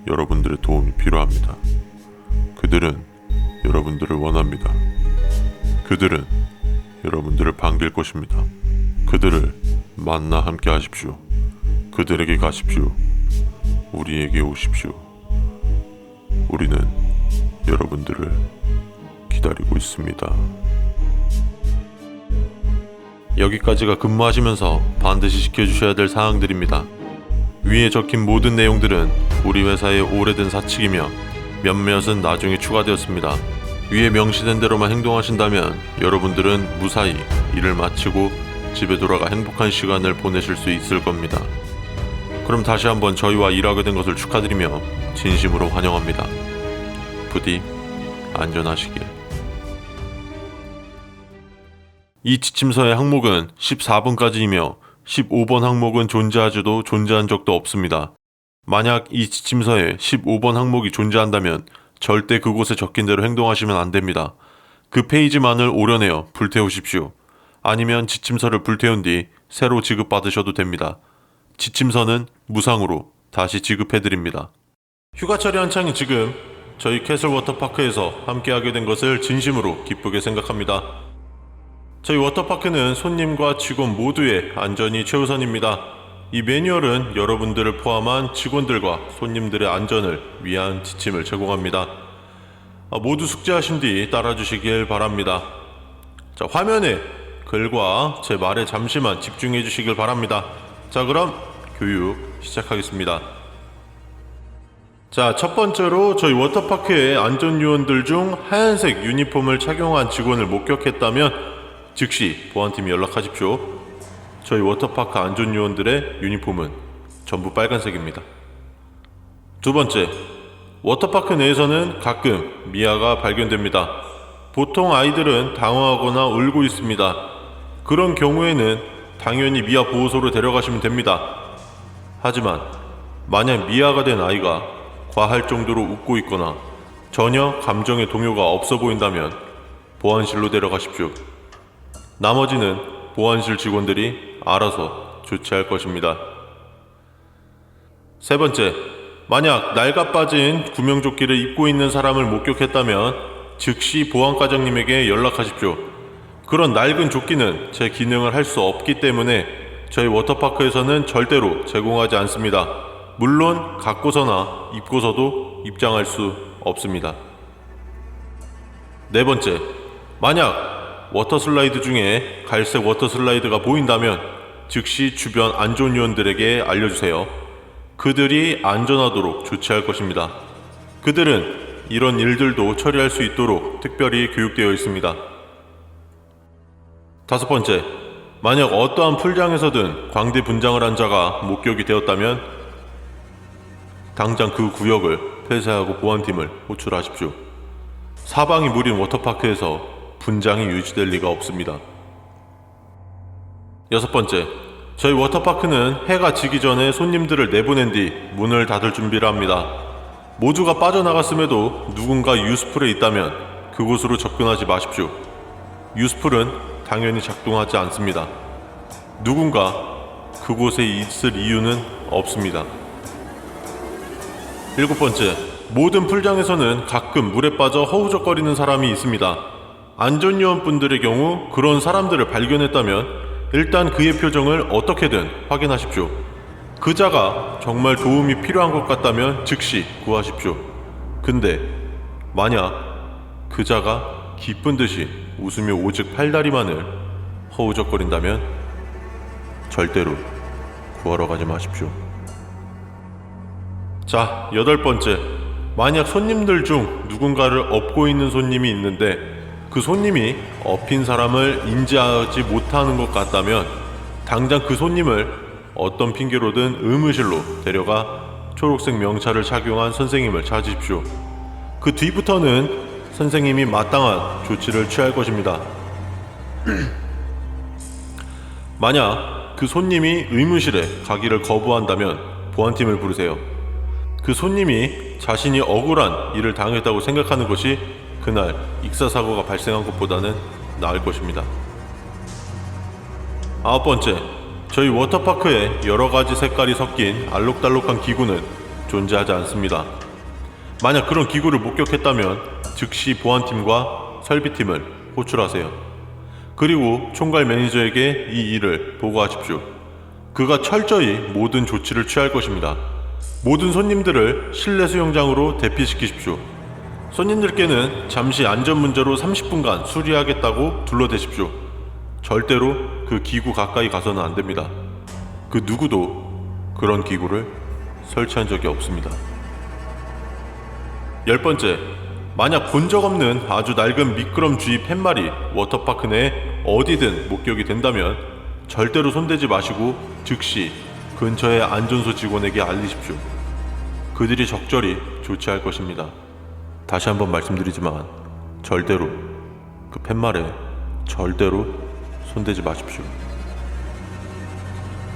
여러분들의 도움이 필요합니다. 그들은 여러분들을 원합니다. 그들은 여러분들을 반길 것입니다. 그들을 만나 함께 하십시오. 그들에게 가십시오. 우리에게 오십시오. 우리는 여러분들을 기다리고 있습니다. 여기까지가 근무하시면서 반드시 지켜주셔야 될 사항들입니다. 위에 적힌 모든 내용들은 우리 회사의 오래된 사칙이며 몇몇은 나중에 추가되었습니다. 위에 명시된 대로만 행동하신다면 여러분들은 무사히 일을 마치고 집에 돌아가 행복한 시간을 보내실 수 있을 겁니다. 그럼 다시 한번 저희와 일하게 된 것을 축하드리며 진심으로 환영합니다. 부디 안전하시길. 이 지침서의 항목은 14번까지이며 15번 항목은 존재하지도 존재한 적도 없습니다. 만약 이 지침서에 15번 항목이 존재한다면 절대 그곳에 적힌 대로 행동하시면 안 됩니다. 그 페이지만을 오려내어 불태우십시오. 아니면 지침서를 불태운 뒤 새로 지급받으셔도 됩니다. 지침서는 무상으로 다시 지급해드립니다. 휴가철이 한창인 지금 저희 캐슬 워터파크에서 함께하게 된 것을 진심으로 기쁘게 생각합니다. 저희 워터파크는 손님과 직원 모두의 안전이 최우선입니다. 이 매뉴얼은 여러분들을 포함한 직원들과 손님들의 안전을 위한 지침을 제공합니다. 모두 숙지하신 뒤 따라주시길 바랍니다. 자, 화면에 글과 제 말에 잠시만 집중해 주시길 바랍니다. 자, 그럼 교육 시작하겠습니다. 자, 첫 번째로 저희 워터파크의 안전요원들 중 하얀색 유니폼을 착용한 직원을 목격했다면 즉시 보안팀에 연락하십시오. 저희 워터파크 안전요원들의 유니폼은 전부 빨간색입니다. 두 번째, 워터파크 내에서는 가끔 미아가 발견됩니다. 보통 아이들은 당황하거나 울고 있습니다. 그런 경우에는 당연히 미아 보호소로 데려가시면 됩니다. 하지만 만약 미아가 된 아이가 과할 정도로 웃고 있거나 전혀 감정의 동요가 없어 보인다면 보안실로 데려가십시오. 나머지는 보안실 직원들이 알아서 조치할 것입니다. 세 번째, 만약 낡아 빠진 구명조끼를 입고 있는 사람을 목격했다면 즉시 보안과장님에게 연락하십시오. 그런 낡은 조끼는 제 기능을 할 수 없기 때문에 저희 워터파크에서는 절대로 제공하지 않습니다. 물론 갖고서나 입고서도 입장할 수 없습니다. 네 번째, 만약 워터슬라이드 중에 갈색 워터슬라이드가 보인다면 즉시 주변 안 좋은 요원들에게 알려주세요. 그들이 안전하도록 조치할 것입니다. 그들은 이런 일들도 처리할 수 있도록 특별히 교육되어 있습니다. 5번째, 만약 어떠한 풀장에서든 광대 분장을 한 자가 목격이 되었다면 당장 그 구역을 폐쇄하고 보안팀을 호출하십시오. 사방이 물인 워터파크에서 분장이 유지될 리가 없습니다. 6번째, 저희 워터파크는 해가 지기 전에 손님들을 내보낸 뒤 문을 닫을 준비를 합니다. 모두가 빠져나갔음에도 누군가 유스풀에 있다면 그곳으로 접근하지 마십시오. 유스풀은 당연히 작동하지 않습니다. 누군가 그곳에 있을 이유는 없습니다. 7번째, 모든 풀장에서는 가끔 물에 빠져 허우적거리는 사람이 있습니다. 안전요원분들의 경우 그런 사람들을 발견했다면 일단 그의 표정을 어떻게든 확인하십시오. 그자가 정말 도움이 필요한 것 같다면 즉시 구하십시오. 근데 만약 그자가 기쁜 듯이 웃으며 오직 팔다리만을 허우적거린다면 절대로 구하러 가지 마십시오. 자, 8번째, 만약 손님들 중 누군가를 업고 있는 손님이 있는데 그 손님이 업힌 사람을 인지하지 못하는 것 같다면 당장 그 손님을 어떤 핑계로든 의무실로 데려가 초록색 명찰을 착용한 선생님을 찾으십시오. 그 뒤부터는 선생님이 마땅한 조치를 취할 것입니다. 만약 그 손님이 의무실에 가기를 거부한다면 보안팀을 부르세요. 그 손님이 자신이 억울한 일을 당했다고 생각하는 것이 그날 익사사고가 발생한 것보다는 나을 것입니다. 9번째, 저희 워터파크에 여러가지 색깔이 섞인 알록달록한 기구는 존재하지 않습니다. 만약 그런 기구를 목격했다면 즉시 보안팀과 설비팀을 호출하세요. 그리고 총괄 매니저에게 이 일을 보고하십시오. 그가 철저히 모든 조치를 취할 것입니다. 모든 손님들을 실내 수영장으로 대피시키십시오. 손님들께는 잠시 안전 문제로 30분간 수리하겠다고 둘러대십시오. 절대로 그 기구 가까이 가서는 안 됩니다. 그 누구도 그런 기구를 설치한 적이 없습니다. 10번째, 만약 본 적 없는 아주 낡은 미끄럼주의 팻말이 워터파크 내에 어디든 목격이 된다면 절대로 손대지 마시고 즉시 근처의 안전소 직원에게 알리십시오. 그들이 적절히 조치할 것입니다. 다시 한번 말씀드리지만 절대로 그 팻말에 절대로 손대지 마십시오.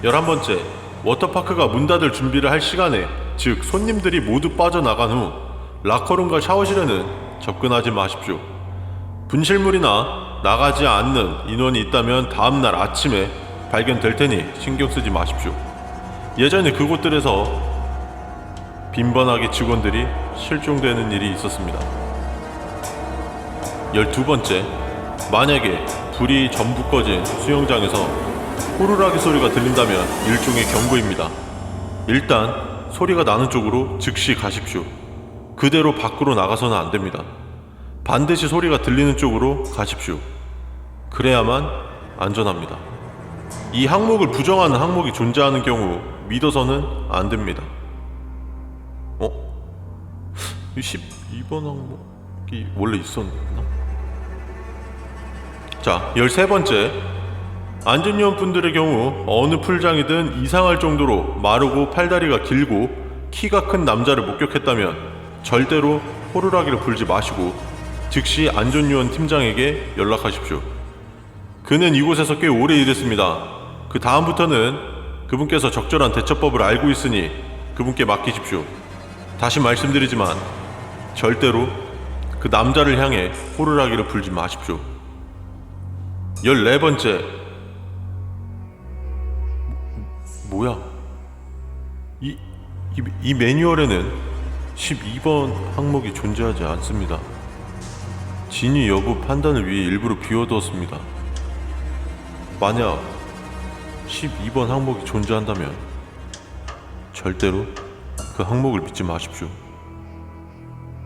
11번째, 워터파크가 문 닫을 준비를 할 시간에, 즉 손님들이 모두 빠져나간 후 라커룸과 샤워실에는 접근하지 마십시오. 분실물이나 나가지 않는 인원이 있다면 다음날 아침에 발견될 테니 신경 쓰지 마십시오. 예전에 그곳들에서 빈번하게 직원들이 실종되는 일이 있었습니다. 12번째, 만약에 불이 전부 꺼진 수영장에서 호루라기 소리가 들린다면 일종의 경고입니다. 일단 소리가 나는 쪽으로 즉시 가십시오. 그대로 밖으로 나가서는 안 됩니다. 반드시 소리가 들리는 쪽으로 가십시오. 그래야만 안전합니다. 이 항목을 부정하는 항목이 존재하는 경우 믿어서는 안 됩니다. 12번 항목이 원래 있었나? 자, 13번째, 안전요원분들의 경우 어느 풀장이든 이상할 정도로 마르고 팔다리가 길고 키가 큰 남자를 목격했다면 절대로 호루라기를 불지 마시고 즉시 안전요원 팀장에게 연락하십시오. 그는 이곳에서 꽤 오래 일했습니다. 그 다음부터는 그분께서 적절한 대처법을 알고 있으니 그분께 맡기십시오. 다시 말씀드리지만 절대로 그 남자를 향해 호루라기를 불지 마십시오. 14번째, 뭐야? 이 매뉴얼에는 12번 항목이 존재하지 않습니다. 진위 여부 판단을 위해 일부러 비워두었습니다. 만약 12번 항목이 존재한다면 절대로 그 항목을 믿지 마십시오.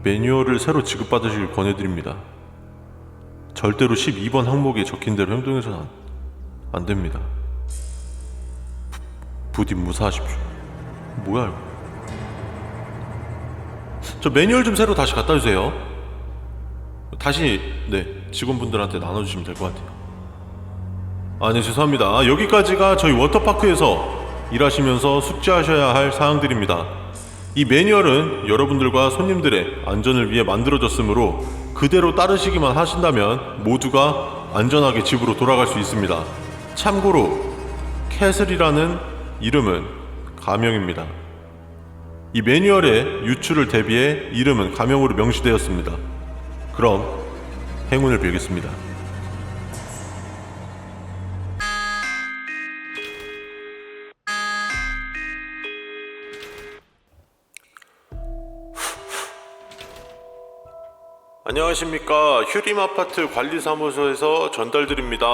매뉴얼을 새로 지급받으시길 권해드립니다. 절대로 12번 항목에 적힌 대로 행동해서는 안 됩니다. 부디 무사하십시오. 뭐야 이거? 저 매뉴얼 좀 새로 다시 갖다 주세요. 다시 직원분들한테 나눠주시면 될 것 같아요. 네, 죄송합니다. 여기까지가 저희 워터파크에서 일하시면서 숙지하셔야 할 사항들입니다. 이 매뉴얼은 여러분들과 손님들의 안전을 위해 만들어졌으므로 그대로 따르시기만 하신다면 모두가 안전하게 집으로 돌아갈 수 있습니다. 참고로 캐슬이라는 이름은 가명입니다. 이 매뉴얼의 유출을 대비해 이름은 가명으로 명시되었습니다. 그럼 행운을 빌겠습니다. 안녕하십니까. 휴림아파트 관리사무소에서 전달드립니다.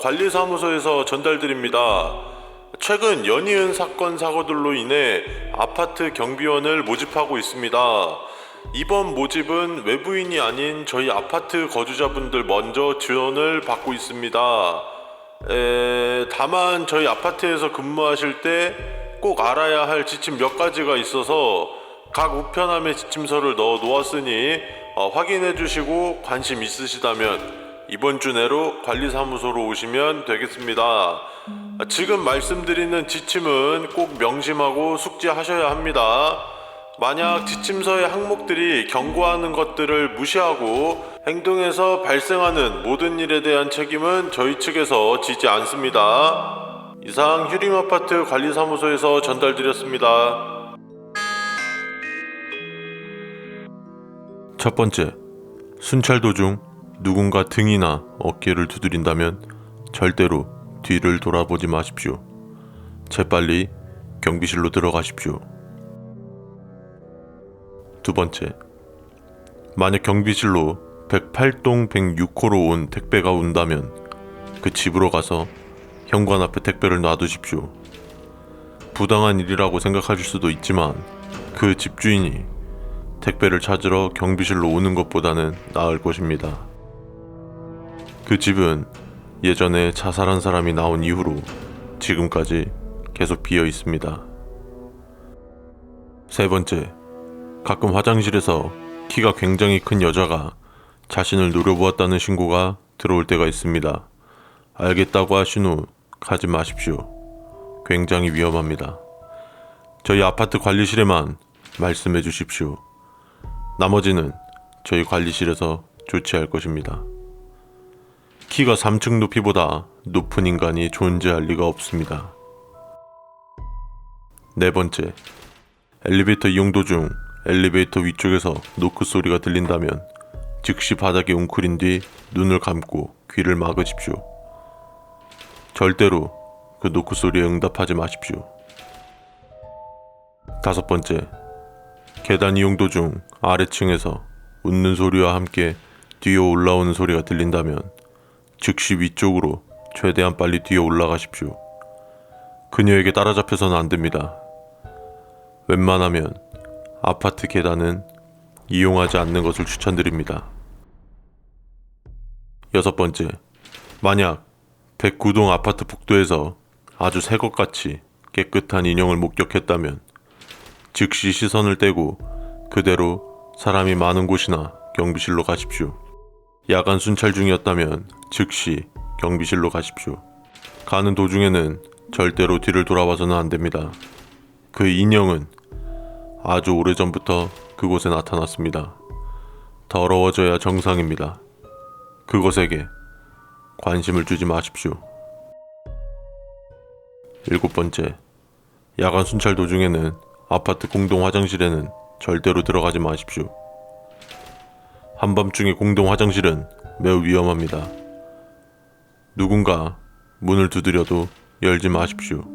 관리사무소에서 전달드립니다. 최근 연이은 사건 사고들로 인해 아파트 경비원을 모집하고 있습니다. 이번 모집은 외부인이 아닌 저희 아파트 거주자분들 먼저 지원을 받고 있습니다. 다만 저희 아파트에서 근무하실 때 꼭 알아야 할 지침 몇 가지가 있어서 각 우편함에 지침서를 넣어 놓았으니 확인해 주시고 관심 있으시다면 이번 주 내로 관리사무소로 오시면 되겠습니다. 지금 말씀드리는 지침은 꼭 명심하고 숙지하셔야 합니다. 만약 지침서의 항목들이 경고하는 것들을 무시하고 행동에서 발생하는 모든 일에 대한 책임은 저희 측에서 지지 않습니다. 이상 휴림아파트 관리사무소에서 전달드렸습니다. 첫 번째, 순찰 도중 누군가 등이나 어깨를 두드린다면 절대로 뒤를 돌아보지 마십시오. 재빨리 경비실로 들어가십시오. 두 번째, 만약 경비실로 108동 106호로 온 택배가 온다면 그 집으로 가서 현관 앞에 택배를 놔두십시오. 부당한 일이라고 생각하실 수도 있지만 그 집주인이 택배를 찾으러 경비실로 오는 것보다는 나을 것입니다. 그 집은 예전에 자살한 사람이 나온 이후로 지금까지 계속 비어 있습니다. 세 번째, 가끔 화장실에서 키가 굉장히 큰 여자가 자신을 노려보았다는 신고가 들어올 때가 있습니다. 알겠다고 하신 후 가지 마십시오. 굉장히 위험합니다. 저희 아파트 관리실에만 말씀해 주십시오. 나머지는 저희 관리실에서 조치할 것입니다. 키가 3층 높이보다 높은 인간이 존재할 리가 없습니다. 네 번째, 엘리베이터 이용 도중 엘리베이터 위쪽에서 노크 소리가 들린다면 즉시 바닥에 웅크린 뒤 눈을 감고 귀를 막으십시오. 절대로 그 노크 소리에 응답하지 마십시오. 다섯 번째, 계단 이용 도중 아래층에서 웃는 소리와 함께 뛰어 올라오는 소리가 들린다면 즉시 위쪽으로 최대한 빨리 뛰어 올라가십시오. 그녀에게 따라잡혀서는 안 됩니다. 웬만하면 아파트 계단은 이용하지 않는 것을 추천드립니다. 여섯 번째, 만약 109동 아파트 복도에서 아주 새 것같이 깨끗한 인형을 목격했다면 즉시 시선을 떼고 그대로 사람이 많은 곳이나 경비실로 가십시오. 야간 순찰 중이었다면 즉시 경비실로 가십시오. 가는 도중에는 절대로 뒤를 돌아봐서는 안 됩니다. 그 인형은 아주 오래전부터 그곳에 나타났습니다. 더러워져야 정상입니다. 그것에게 관심을 주지 마십시오. 일곱 번째, 야간 순찰 도중에는 아파트 공동 화장실에는 절대로 들어가지 마십시오. 한밤중에 공동 화장실은 매우 위험합니다. 누군가 문을 두드려도 열지 마십시오.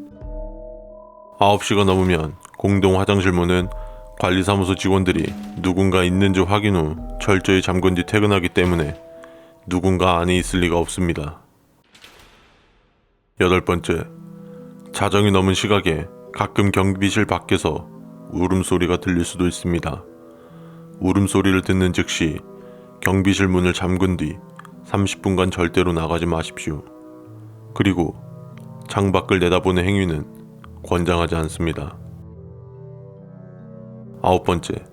9시가 넘으면 공동 화장실 문은 관리사무소 직원들이 누군가 있는지 확인 후 철저히 잠근 뒤 퇴근하기 때문에 누군가 안에 있을 리가 없습니다. 여덟 번째, 자정이 넘은 시각에 가끔 경비실 밖에서 울음소리가 들릴 수도 있습니다. 울음소리를 듣는 즉시 경비실 문을 잠근 뒤 30분간 절대로 나가지 마십시오. 그리고 창밖을 내다보는 행위는 권장하지 않습니다. 9번째,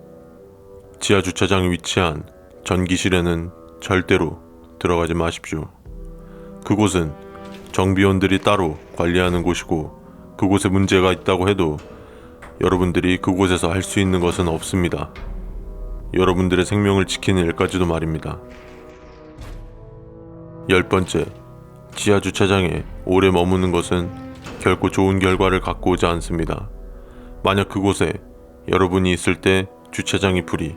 지하 주차장에 위치한 전기실에는 절대로 들어가지 마십시오. 그곳은 정비원들이 따로 관리하는 곳이고 그곳에 문제가 있다고 해도 여러분들이 그곳에서 할 수 있는 것은 없습니다. 여러분들의 생명을 지키는 일까지도 말입니다. 10번째, 지하 주차장에 오래 머무는 것은 결코 좋은 결과를 갖고 오지 않습니다. 만약 그곳에 여러분이 있을 때 주차장의 불이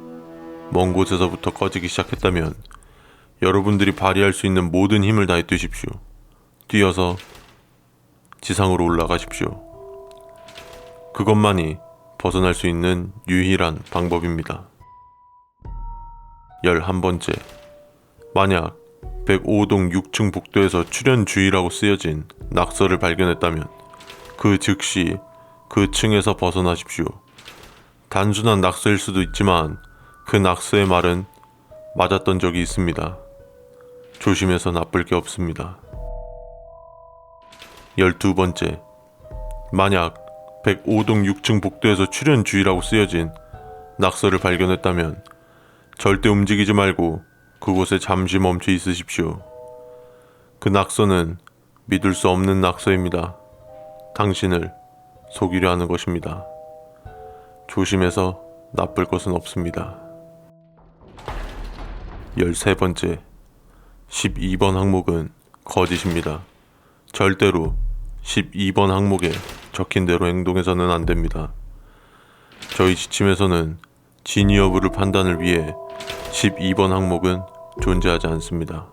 먼 곳에서부터 꺼지기 시작했다면 여러분들이 발휘할 수 있는 모든 힘을 다해 뛰십시오. 뛰어서 지상으로 올라가십시오. 그것만이 벗어날 수 있는 유일한 방법입니다. 11번째, 만약 105동 6층 복도에서 출연주의라고 쓰여진 낙서를 발견했다면 그 즉시 그 층에서 벗어나십시오. 단순한 낙서일 수도 있지만 그 낙서의 말은 맞았던 적이 있습니다. 조심해서 나쁠 게 없습니다. 12번째, 만약 105동 6층 복도에서 출연주의라고 쓰여진 낙서를 발견했다면 절대 움직이지 말고 그곳에 잠시 멈춰 있으십시오. 그 낙서는 믿을 수 없는 낙서입니다. 당신을 속이려 하는 것입니다. 조심해서 나쁠 것은 없습니다. 13번째, 12번 항목은 거짓입니다. 절대로 12번 항목에 적힌 대로 행동해서는 안 됩니다. 저희 지침에서는 진위 여부를 판단을 위해 12번 항목은 존재하지 않습니다.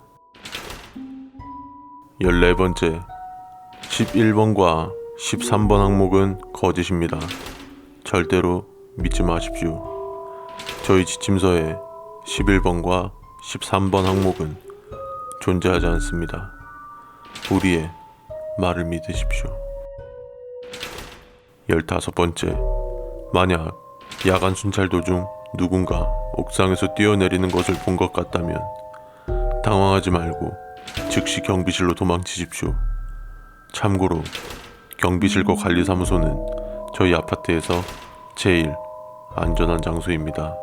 14번째, 11번과 13번 항목은 거짓입니다. 절대로 믿지 마십시오. 저희 지침서에 11번과 13번 항목은 존재하지 않습니다. 우리의 말을 믿으십시오. 15번째, 만약 야간 순찰 도중 누군가 옥상에서 뛰어내리는 것을 본 것 같다면 당황하지 말고 즉시 경비실로 도망치십시오. 참고로 경비실과 관리사무소는 저희 아파트에서 제일 안전한 장소입니다.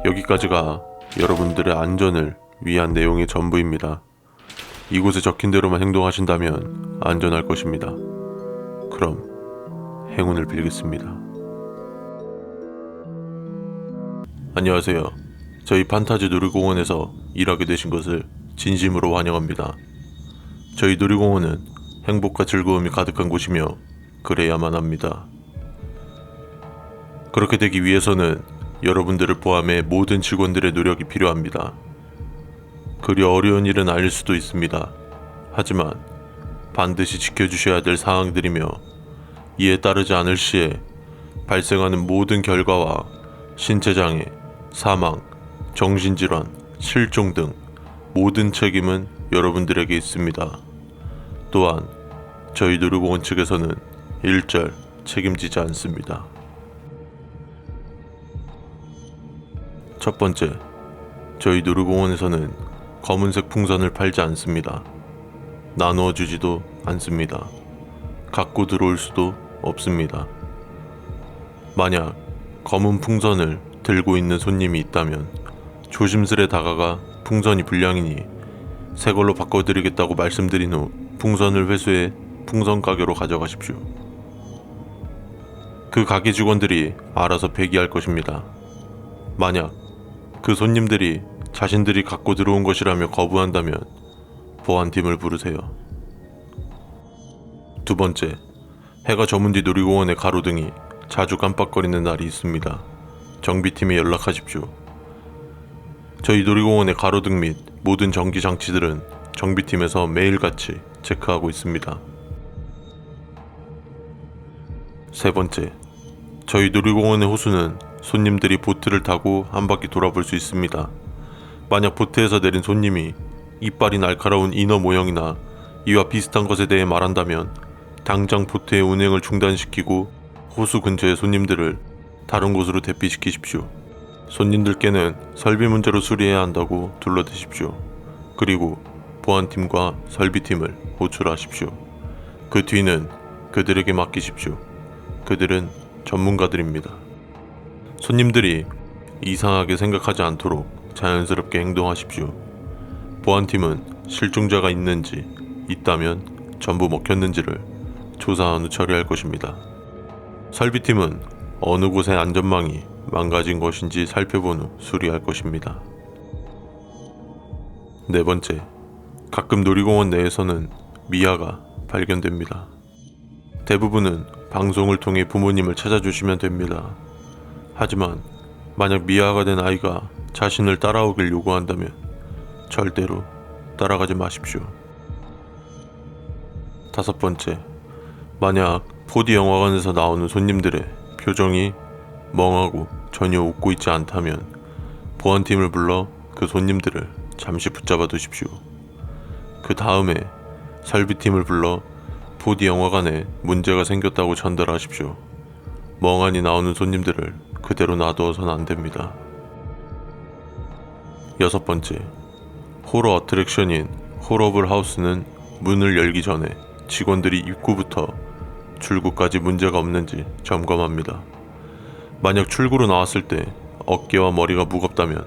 여기까지가 여러분들의 안전을 위한 내용의 전부입니다. 이곳에 적힌 대로만 행동하신다면 안전할 것입니다. 그럼 행운을 빌겠습니다. 안녕하세요. 저희 판타지 놀이공원에서 일하게 되신 것을 진심으로 환영합니다. 저희 놀이공원은 행복과 즐거움이 가득한 곳이며 그래야만 합니다. 그렇게 되기 위해서는 여러분들을 포함해 모든 직원들의 노력이 필요합니다. 그리 어려운 일은 아닐 수도 있습니다. 하지만 반드시 지켜주셔야 될 사항들이며 이에 따르지 않을 시에 발생하는 모든 결과와 신체장애, 사망, 정신질환, 실종 등 모든 책임은 여러분들에게 있습니다. 또한 저희 놀이공원 측에서는 일절 책임지지 않습니다. 첫 번째, 저희 놀이공원에서는 검은색 풍선을 팔지 않습니다. 나누어 주지도 않습니다. 갖고 들어올 수도 없습니다. 만약 검은 풍선을 들고 있는 손님이 있다면 조심스레 다가가 풍선이 불량이니 새 걸로 바꿔드리겠다고 말씀드린 후 풍선을 회수해 풍선 가게로 가져가십시오. 그 가게 직원들이 알아서 폐기할 것입니다. 만약 그 손님들이 자신들이 갖고 들어온 것이라며 거부한다면 보안팀을 부르세요. 두 번째, 해가 저문 뒤 놀이공원의 가로등이 자주 깜빡거리는 날이 있습니다. 정비팀에 연락하십시오. 저희 놀이공원의 가로등 및 모든 전기 장치들은 정비팀에서 매일같이 체크하고 있습니다. 세 번째, 저희 놀이공원의 호수는 손님들이 보트를 타고 한 바퀴 돌아볼 수 있습니다. 만약 보트에서 내린 손님이 이빨이 날카로운 인어 모형이나 이와 비슷한 것에 대해 말한다면 당장 보트의 운행을 중단시키고 호수 근처의 손님들을 다른 곳으로 대피시키십시오. 손님들께는 설비 문제로 수리해야 한다고 둘러대십시오. 그리고 보안팀과 설비팀을 호출하십시오. 그 뒤는 그들에게 맡기십시오. 그들은 전문가들입니다. 손님들이 이상하게 생각하지 않도록 자연스럽게 행동하십시오. 보안팀은 실종자가 있는지, 있다면 전부 먹혔는지를 조사한 후 처리할 것입니다. 설비팀은 어느 곳의 안전망이 망가진 것인지 살펴본 후 수리할 것입니다. 네 번째, 가끔 놀이공원 내에서는 미아가 발견됩니다. 대부분은 방송을 통해 부모님을 찾아주시면 됩니다. 하지만 만약 미아가 된 아이가 자신을 따라오길 요구한다면 절대로 따라가지 마십시오. 다섯 번째, 만약 4D 영화관에서 나오는 손님들의 표정이 멍하고 전혀 웃고 있지 않다면 보안팀을 불러 그 손님들을 잠시 붙잡아 두십시오. 그 다음에 설비팀을 불러 4D 영화관에 문제가 생겼다고 전달하십시오. 멍하니 나오는 손님들을 그대로 놔두어서는 안 됩니다. 여섯 번째, 호러 어트랙션인 호러블 하우스는 문을 열기 전에 직원들이 입구부터 출구까지 문제가 없는지 점검합니다. 만약 출구로 나왔을 때 어깨와 머리가 무겁다면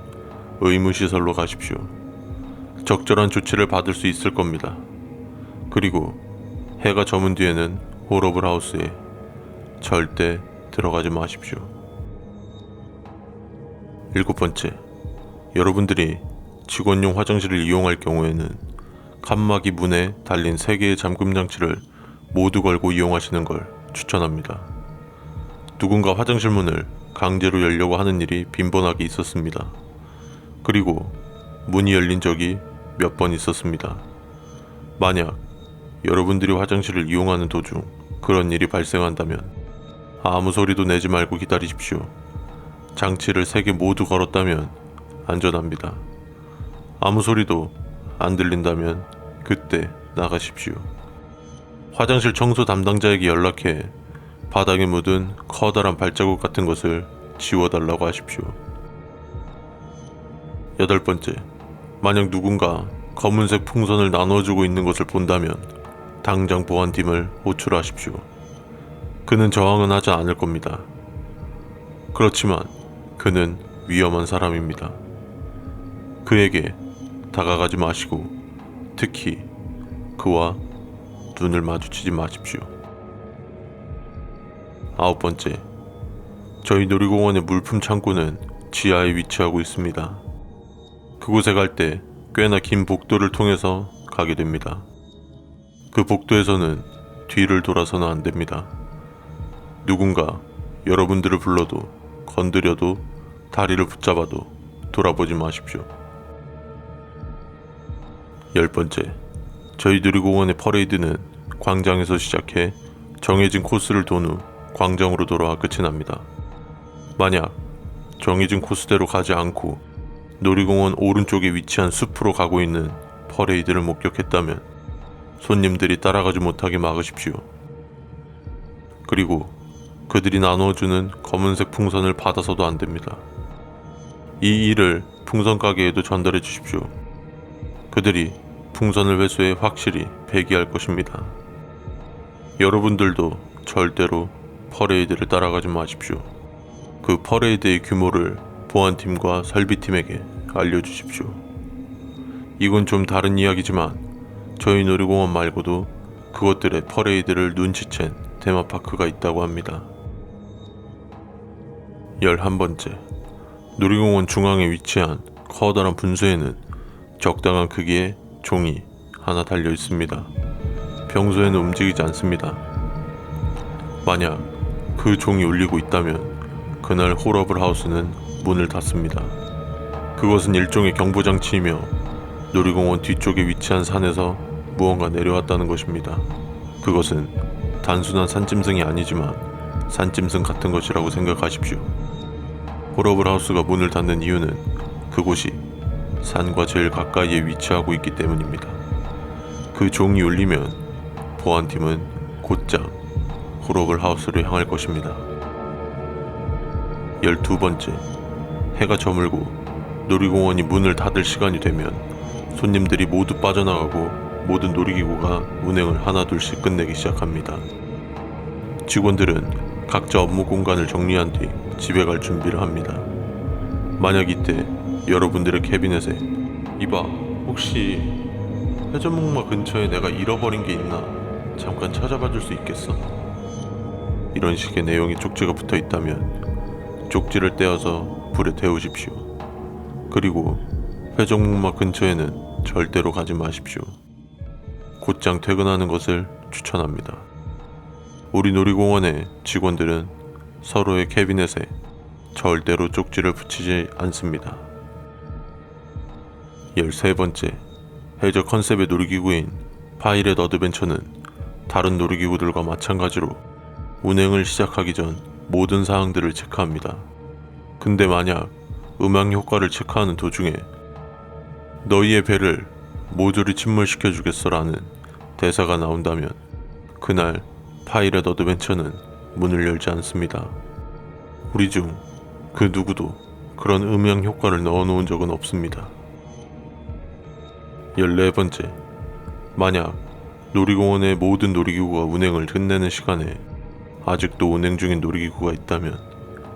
의무시설로 가십시오. 적절한 조치를 받을 수 있을 겁니다. 그리고 해가 저문 뒤에는 호러블 하우스에 절대 들어가지 마십시오. 일곱 번째, 여러분들이 직원용 화장실을 이용할 경우에는 칸막이 문에 달린 3개의 잠금 장치를 모두 걸고 이용하시는 걸 추천합니다. 누군가 화장실 문을 강제로 열려고 하는 일이 빈번하게 있었습니다. 그리고 문이 열린 적이 몇 번 있었습니다. 만약 여러분들이 화장실을 이용하는 도중 그런 일이 발생한다면 아무 소리도 내지 말고 기다리십시오. 장치를 3개 모두 걸었다면 안전합니다. 아무 소리도 안 들린다면 그때 나가십시오. 화장실 청소 담당자에게 연락해 바닥에 묻은 커다란 발자국 같은 것을 지워달라고 하십시오. 여덟 번째, 만약 누군가 검은색 풍선을 나눠주고 있는 것을 본다면 당장 보안팀을 호출하십시오. 그는 저항은 하지 않을 겁니다. 그렇지만 그는 위험한 사람입니다. 그에게 다가가지 마시고 특히 그와 눈을 마주치지 마십시오. 아홉 번째, 저희 놀이공원의 물품 창고는 지하에 위치하고 있습니다. 그곳에 갈 때 꽤나 긴 복도를 통해서 가게 됩니다. 그 복도에서는 뒤를 돌아서는 안 됩니다. 누군가 여러분들을 불러도 건드려도 다리를 붙잡아도 돌아보지 마십시오. 열 번째, 저희 놀이공원의 퍼레이드는 광장에서 시작해 정해진 코스를 돈 후 광장으로 돌아와 끝이 납니다. 만약 정해진 코스대로 가지 않고 놀이공원 오른쪽에 위치한 숲으로 가고 있는 퍼레이드를 목격했다면 손님들이 따라가지 못하게 막으십시오. 그리고 그들이 나누어주는 검은색 풍선을 받아서도 안 됩니다. 이 일을 풍선 가게에도 전달해 주십시오. 그들이 풍선을 회수해 확실히 폐기할 것입니다. 여러분들도 절대로 퍼레이드를 따라가지 마십시오. 그 퍼레이드의 규모를 보안팀과 설비팀에게 알려주십시오. 이건 좀 다른 이야기지만 저희 놀이공원 말고도 그것들의 퍼레이드를 눈치챈 테마파크가 있다고 합니다. 11번째, 놀이공원 중앙에 위치한 커다란 분수에는 적당한 크기의 종이 하나 달려 있습니다. 평소에는 움직이지 않습니다. 만약 그 종이 울리고 있다면 그날 호러블 하우스는 문을 닫습니다. 그것은 일종의 경보장치이며 놀이공원 뒤쪽에 위치한 산에서 무언가 내려왔다는 것입니다. 그것은 단순한 산짐승이 아니지만 산짐승 같은 것이라고 생각하십시오. 호러블 하우스가 문을 닫는 이유는 그곳이 산과 제일 가까이에 위치하고 있기 때문입니다. 그 종이 울리면 보안팀은 곧장 호러블 하우스로 향할 것입니다. 12번째, 해가 저물고 놀이공원이 문을 닫을 시간이 되면 손님들이 모두 빠져나가고 모든 놀이기구가 운행을 하나둘씩 끝내기 시작합니다. 직원들은 각자 업무 공간을 정리한 뒤 집에 갈 준비를 합니다. 만약 이때 여러분들의 캐비넷에 이봐, 혹시 회전목마 근처에 내가 잃어버린 게 있나? 잠깐 찾아봐 줄 수 있겠어? 이런 식의 내용의 쪽지가 붙어 있다면 쪽지를 떼어서 불에 태우십시오. 그리고 회전목마 근처에는 절대로 가지 마십시오. 곧장 퇴근하는 것을 추천합니다. 우리 놀이공원의 직원들은 서로의 캐비넷에 절대로 쪽지를 붙이지 않습니다. 13번째, 해저 컨셉의 놀이기구인 파이렛 어드벤처는 다른 놀이기구들과 마찬가지로 운행을 시작하기 전 모든 사항들을 체크합니다. 근데 만약 음향 효과를 체크하는 도중에 너희의 배를 모조리 침몰시켜 주겠어라는 대사가 나온다면 그날 파이렛 어드벤처는 문을 열지 않습니다. 우리 중 그 누구도 그런 음향 효과를 넣어놓은 적은 없습니다. 14번째, 만약 놀이공원의 모든 놀이기구가 운행을 끝내는 시간에 아직도 운행 중인 놀이기구가 있다면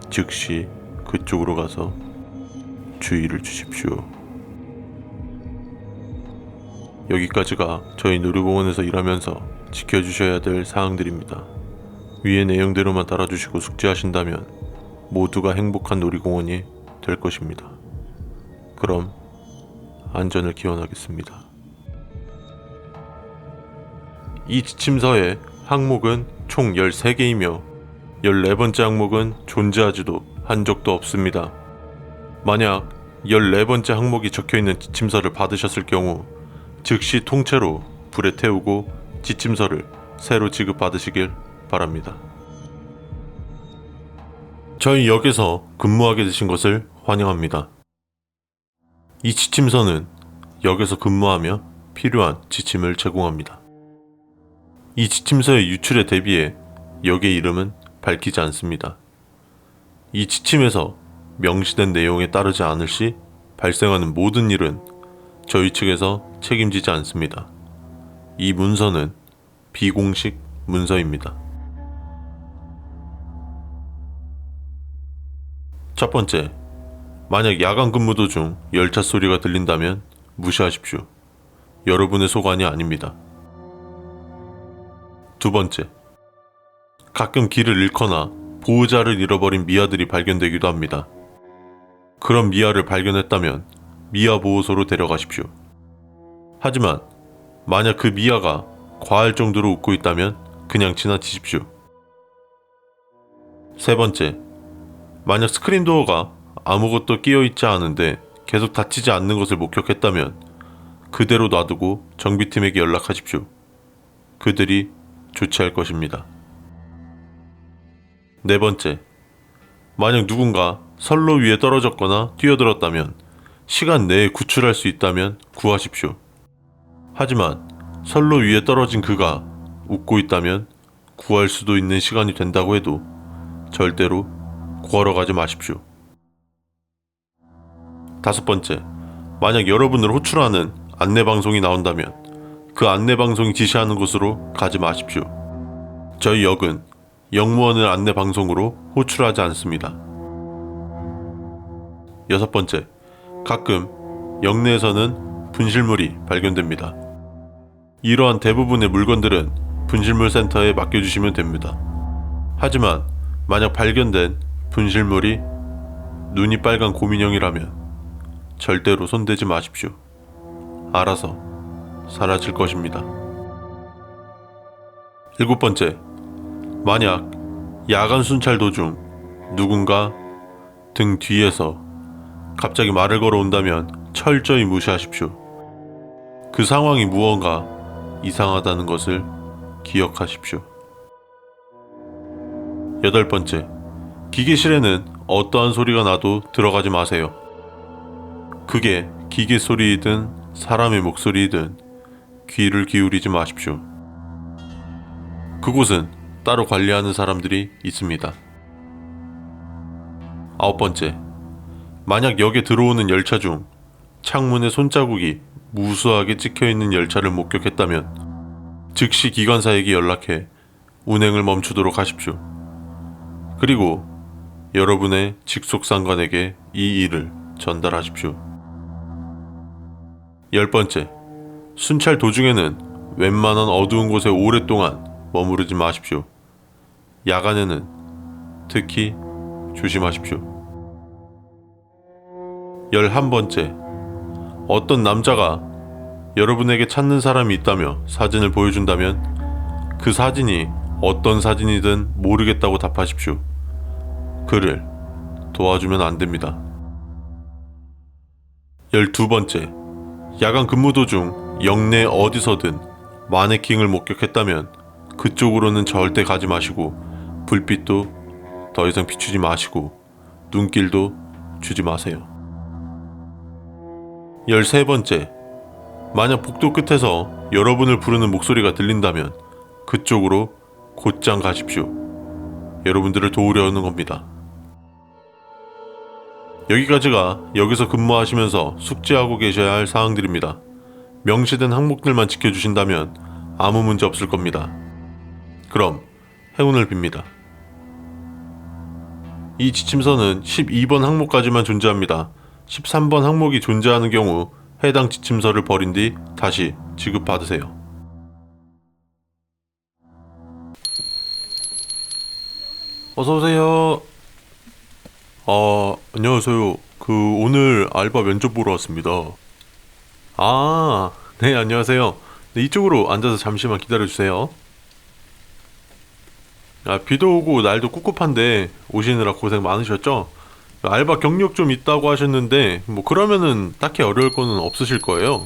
즉시 그쪽으로 가서 주의를 주십시오. 여기까지가 저희 놀이공원에서 일하면서 지켜주셔야 될 사항들입니다. 위의 내용대로만 따라주시고 숙지하신다면 모두가 행복한 놀이공원이 될 것입니다. 그럼 안전을 기원하겠습니다. 이 지침서의 항목은 총 13개이며 14번째 항목은 존재하지도 한 적도 없습니다. 만약 14번째 항목이 적혀있는 지침서를 받으셨을 경우 즉시 통째로 불에 태우고 지침서를 새로 지급받으시길 바랍니다. 저희 역에서 근무하게 되신 것을 환영합니다. 이 지침서는 역에서 근무하며 필요한 지침을 제공합니다. 이 지침서의 유출에 대비해 역의 이름은 밝히지 않습니다. 이 지침에서 명시된 내용에 따르지 않을 시 발생하는 모든 일은 저희 측에서 책임지지 않습니다. 이 문서는 비공식 문서입니다. 첫 번째, 만약 야간 근무 도중 열차 소리가 들린다면 무시하십시오. 여러분의 소관이 아닙니다. 두 번째, 가끔 길을 잃거나 보호자를 잃어버린 미아들이 발견되기도 합니다. 그런 미아를 발견했다면 미아 보호소로 데려가십시오. 하지만 만약 그 미아가 과할 정도로 웃고 있다면 그냥 지나치십시오. 세 번째, 만약 스크린 도어가 아무것도 끼어있지 않은데 계속 닫히지 않는 것을 목격했다면 그대로 놔두고 정비팀에게 연락하십시오. 그들이 조치할 것입니다. 네 번째, 만약 누군가 선로 위에 떨어졌거나 뛰어들었다면 시간 내에 구출할 수 있다면 구하십시오. 하지만 선로 위에 떨어진 그가 웃고 있다면 구할 수도 있는 시간이 된다고 해도 절대로 구하러 가지 마십시오. 다섯 번째, 만약 여러분을 호출하는 안내방송이 나온다면 그 안내방송이 지시하는 곳으로 가지 마십시오. 저희 역은 역무원을 안내방송으로 호출하지 않습니다. 여섯 번째, 가끔 역내에서는 분실물이 발견됩니다. 이러한 대부분의 물건들은 분실물 센터에 맡겨주시면 됩니다. 하지만 만약 발견된 분실물이 눈이 빨간 곰인형이라면 절대로 손대지 마십시오. 알아서 사라질 것입니다. 일곱 번째, 만약 야간 순찰 도중 누군가 등 뒤에서 갑자기 말을 걸어온다면 철저히 무시하십시오. 그 상황이 무언가 이상하다는 것을 기억하십시오. 여덟 번째, 기계실에는 어떠한 소리가 나도 들어가지 마세요. 그게 기계 소리이든 사람의 목소리이든 귀를 기울이지 마십시오. 그곳은 따로 관리하는 사람들이 있습니다. 아홉 번째, 만약 역에 들어오는 열차 중 창문에 손자국이 무수하게 찍혀있는 열차를 목격했다면 즉시 기관사에게 연락해 운행을 멈추도록 하십시오. 그리고 여러분의 직속상관에게 이 일을 전달하십시오. 10번째, 순찰 도중에는 웬만한 어두운 곳에 오랫동안 머무르지 마십시오. 야간에는 특히 조심하십시오. 11번째, 어떤 남자가 여러분에게 찾는 사람이 있다며 사진을 보여준다면 그 사진이 어떤 사진이든 모르겠다고 답하십시오. 그를 도와주면 안 됩니다. 12번째, 야간 근무 도중 역내 어디서든 마네킹을 목격했다면 그쪽으로는 절대 가지 마시고 불빛도 더 이상 비추지 마시고 눈길도 주지 마세요. 13번째, 만약 복도 끝에서 여러분을 부르는 목소리가 들린다면 그쪽으로 곧장 가십시오. 여러분들을 도우려는 겁니다. 여기까지가 여기서 근무하시면서 숙지하고 계셔야 할 사항들입니다. 명시된 항목들만 지켜주신다면 아무 문제 없을 겁니다. 그럼 행운을 빕니다. 이 지침서는 12번 항목까지만 존재합니다. 13번 항목이 존재하는 경우 해당 지침서를 버린 뒤 다시 지급받으세요. 어서오세요. 안녕하세요. 오늘 알바 면접 보러 왔습니다. 네, 안녕하세요. 네, 이쪽으로 앉아서 잠시만 기다려주세요. 비도 오고 날도 꿉꿉한데 오시느라 고생 많으셨죠? 알바 경력 좀 있다고 하셨는데 그러면은 딱히 어려울 거는 없으실 거예요.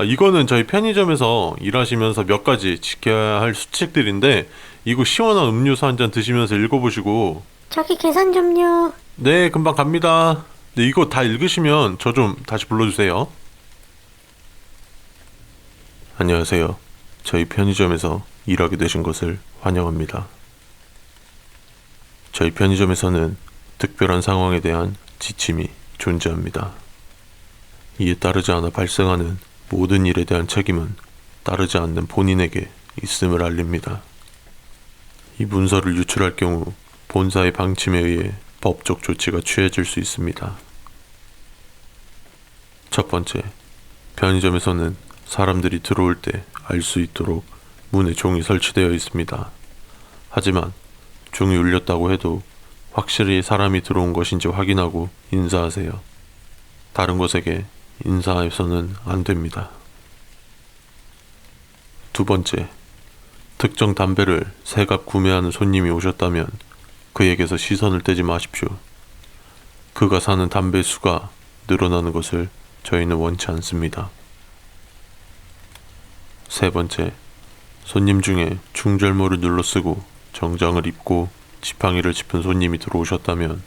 이거는 저희 편의점에서 일하시면서 몇 가지 지켜야 할 수칙들인데 이거 시원한 음료수 한 잔 드시면서 읽어보시고. 저기 계산 좀요. 네, 금방 갑니다. 네, 이거 다 읽으시면 저 좀 다시 불러주세요. 안녕하세요. 저희 편의점에서 일하게 되신 것을 환영합니다. 저희 편의점에서는 특별한 상황에 대한 지침이 존재합니다. 이에 따르지 않아 발생하는 모든 일에 대한 책임은 따르지 않는 본인에게 있음을 알립니다. 이 문서를 유출할 경우 본사의 방침에 의해 법적 조치가 취해질 수 있습니다. 첫 번째, 편의점에서는 사람들이 들어올 때 알 수 있도록 문에 종이 설치되어 있습니다. 하지만 종이 울렸다고 해도 확실히 사람이 들어온 것인지 확인하고 인사하세요. 다른 것에게 인사해서는 안 됩니다. 두 번째, 특정 담배를 새갑 구매하는 손님이 오셨다면 그에게서 시선을 떼지 마십시오. 그가 사는 담배 수가 늘어나는 것을 저희는 원치 않습니다. 세 번째, 손님 중에 중절모를 눌러쓰고 정장을 입고 지팡이를 짚은 손님이 들어오셨다면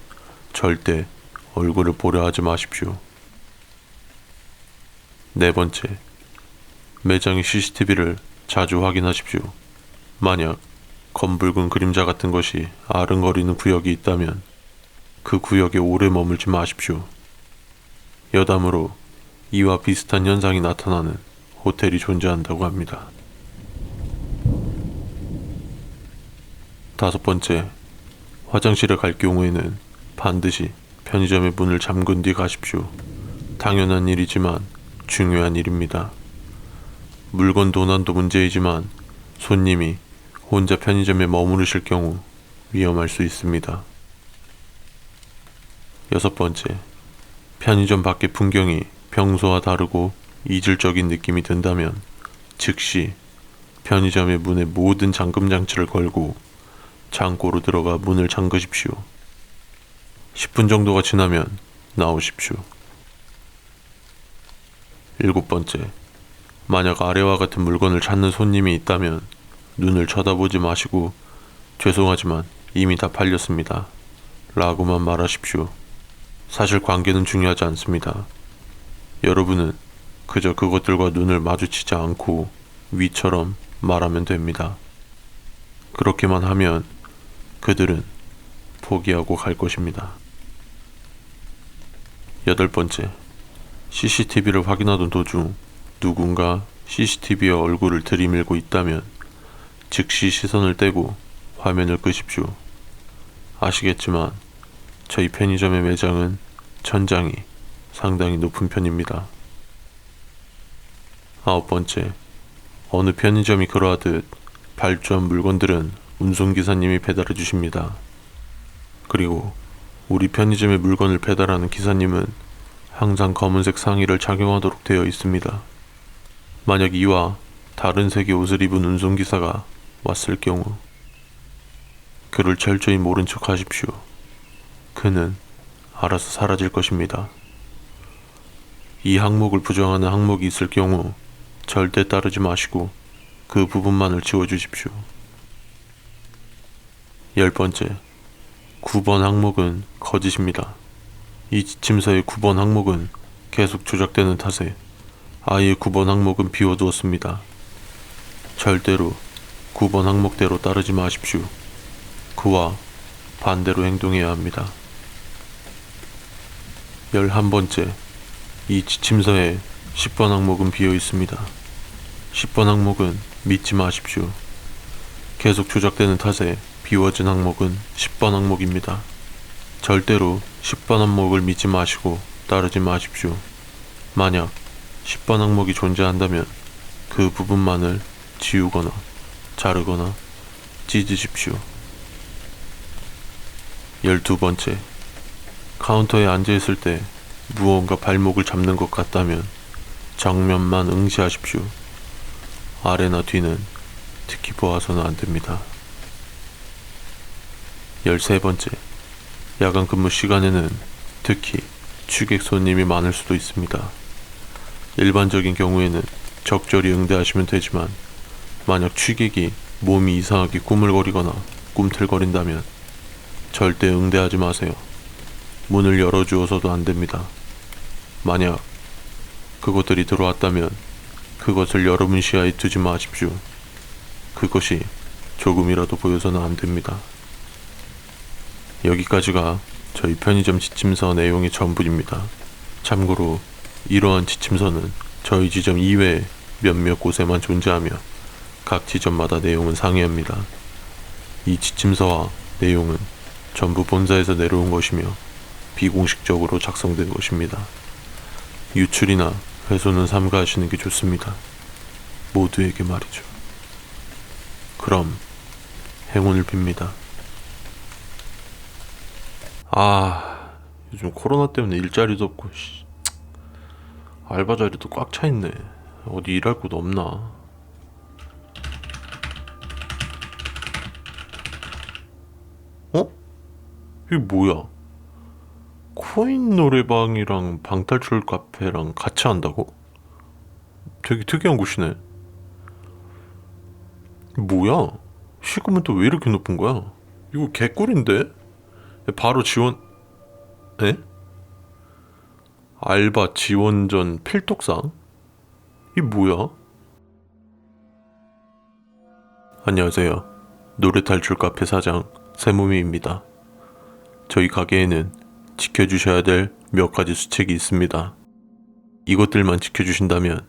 절대 얼굴을 보려 하지 마십시오. 네 번째, 매장의 CCTV를 자주 확인하십시오. 만약 검붉은 그림자 같은 것이 아른거리는 구역이 있다면 그 구역에 오래 머물지 마십시오. 여담으로 이와 비슷한 현상이 나타나는 호텔이 존재한다고 합니다. 다섯 번째, 화장실에 갈 경우에는 반드시 편의점의 문을 잠근 뒤 가십시오. 당연한 일이지만 중요한 일입니다. 물건 도난도 문제이지만 손님이 혼자 편의점에 머무르실 경우 위험할 수 있습니다. 여섯 번째, 편의점 밖의 풍경이 평소와 다르고 이질적인 느낌이 든다면 즉시 편의점의 문에 모든 잠금 장치를 걸고 창고로 들어가 문을 잠그십시오. 10분 정도가 지나면 나오십시오. 일곱 번째, 만약 아래와 같은 물건을 찾는 손님이 있다면 눈을 쳐다보지 마시고 죄송하지만 이미 다 팔렸습니다 라고만 말하십시오. 사실 관계는 중요하지 않습니다. 여러분은 그저 그것들과 눈을 마주치지 않고 위처럼 말하면 됩니다. 그렇게만 하면 그들은 포기하고 갈 것입니다. 8번째, CCTV를 확인하던 도중 누군가 CCTV에 얼굴을 들이밀고 있다면 즉시 시선을 떼고 화면을 끄십시오. 아시겠지만 저희 편의점의 매장은 천장이 상당히 높은 편입니다. 9번째, 어느 편의점이 그러하듯 발주한 물건들은 운송기사님이 배달해 주십니다. 그리고 우리 편의점의 물건을 배달하는 기사님은 항상 검은색 상의를 착용하도록 되어 있습니다. 만약 이와 다른 색의 옷을 입은 운송기사가 왔을 경우 그를 철저히 모른 척 하십시오. 그는 알아서 사라질 것입니다. 이 항목을 부정하는 항목이 있을 경우 절대 따르지 마시고 그 부분만을 지워주십시오. 10번째, 9번 항목은 거짓입니다. 이 지침서의 9번 항목은 계속 조작되는 탓에 아예 9번 항목은 비워두었습니다. 절대로 9번 항목대로 따르지 마십시오. 그와 반대로 행동해야 합니다. 11번째, 이 지침서에 10번 항목은 비어 있습니다. 10번 항목은 믿지 마십시오. 계속 조작되는 탓에 비워진 항목은 10번 항목입니다. 절대로 10번 항목을 믿지 마시고 따르지 마십시오. 만약 10번 항목이 존재한다면 그 부분만을 지우거나 자르거나 찢으십시오. 12번째, 카운터에 앉아있을 때 무언가 발목을 잡는 것 같다면 정면만 응시하십시오. 아래나 뒤는 특히 보아서는 안됩니다. 13번째, 야간 근무 시간에는 특히 취객 손님이 많을 수도 있습니다. 일반적인 경우에는 적절히 응대하시면 되지만 만약 취객이 몸이 이상하게 꾸물거리거나 꿈틀거린다면 절대 응대하지 마세요. 문을 열어주어서도 안됩니다. 만약 그것들이 들어왔다면 그것을 여러분 시야에 두지 마십시오. 그것이 조금이라도 보여서는 안됩니다. 여기까지가 저희 편의점 지침서 내용의 전부입니다. 참고로 이러한 지침서는 저희 지점 이외에 몇몇 곳에만 존재하며 각 지점마다 내용은 상이합니다. 이 지침서와 내용은 전부 본사에서 내려온 것이며 비공식적으로 작성된 것입니다. 유출이나 훼손은 삼가하시는 게 좋습니다. 모두에게 말이죠. 그럼 행운을 빕니다. 요즘 코로나 때문에 일자리도 없고 알바 자리도 꽉 차있네. 어디 일할 곳 없나? 이게 뭐야? 코인 노래방이랑 방탈출 카페랑 같이 한다고? 되게 특이한 곳이네. 뭐야? 시급은 또 왜 이렇게 높은 거야? 이거 개꿀인데? 바로 지원... 에? 알바 지원전 필독상? 이 뭐야? 안녕하세요. 노래탈출 카페 사장 세무미입니다. 저희 가게에는 지켜주셔야 될 몇 가지 수칙이 있습니다. 이것들만 지켜주신다면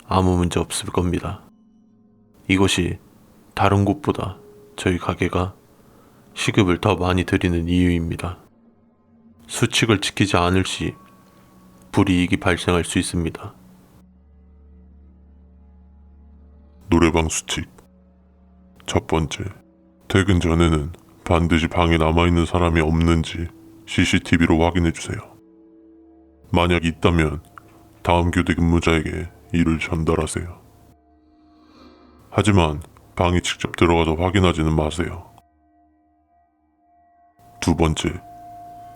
아무 문제 없을 겁니다. 이것이 다른 곳보다 저희 가게가 시급을 더 많이 드리는 이유입니다. 수칙을 지키지 않을 시 불이익이 발생할 수 있습니다. 노래방 수칙. 첫 번째, 퇴근 전에는 반드시 방에 남아있는 사람이 없는지 CCTV로 확인해주세요. 만약 있다면 다음 교대 근무자에게 이를 전달하세요. 하지만 방에 직접 들어가서 확인하지는 마세요. 두 번째,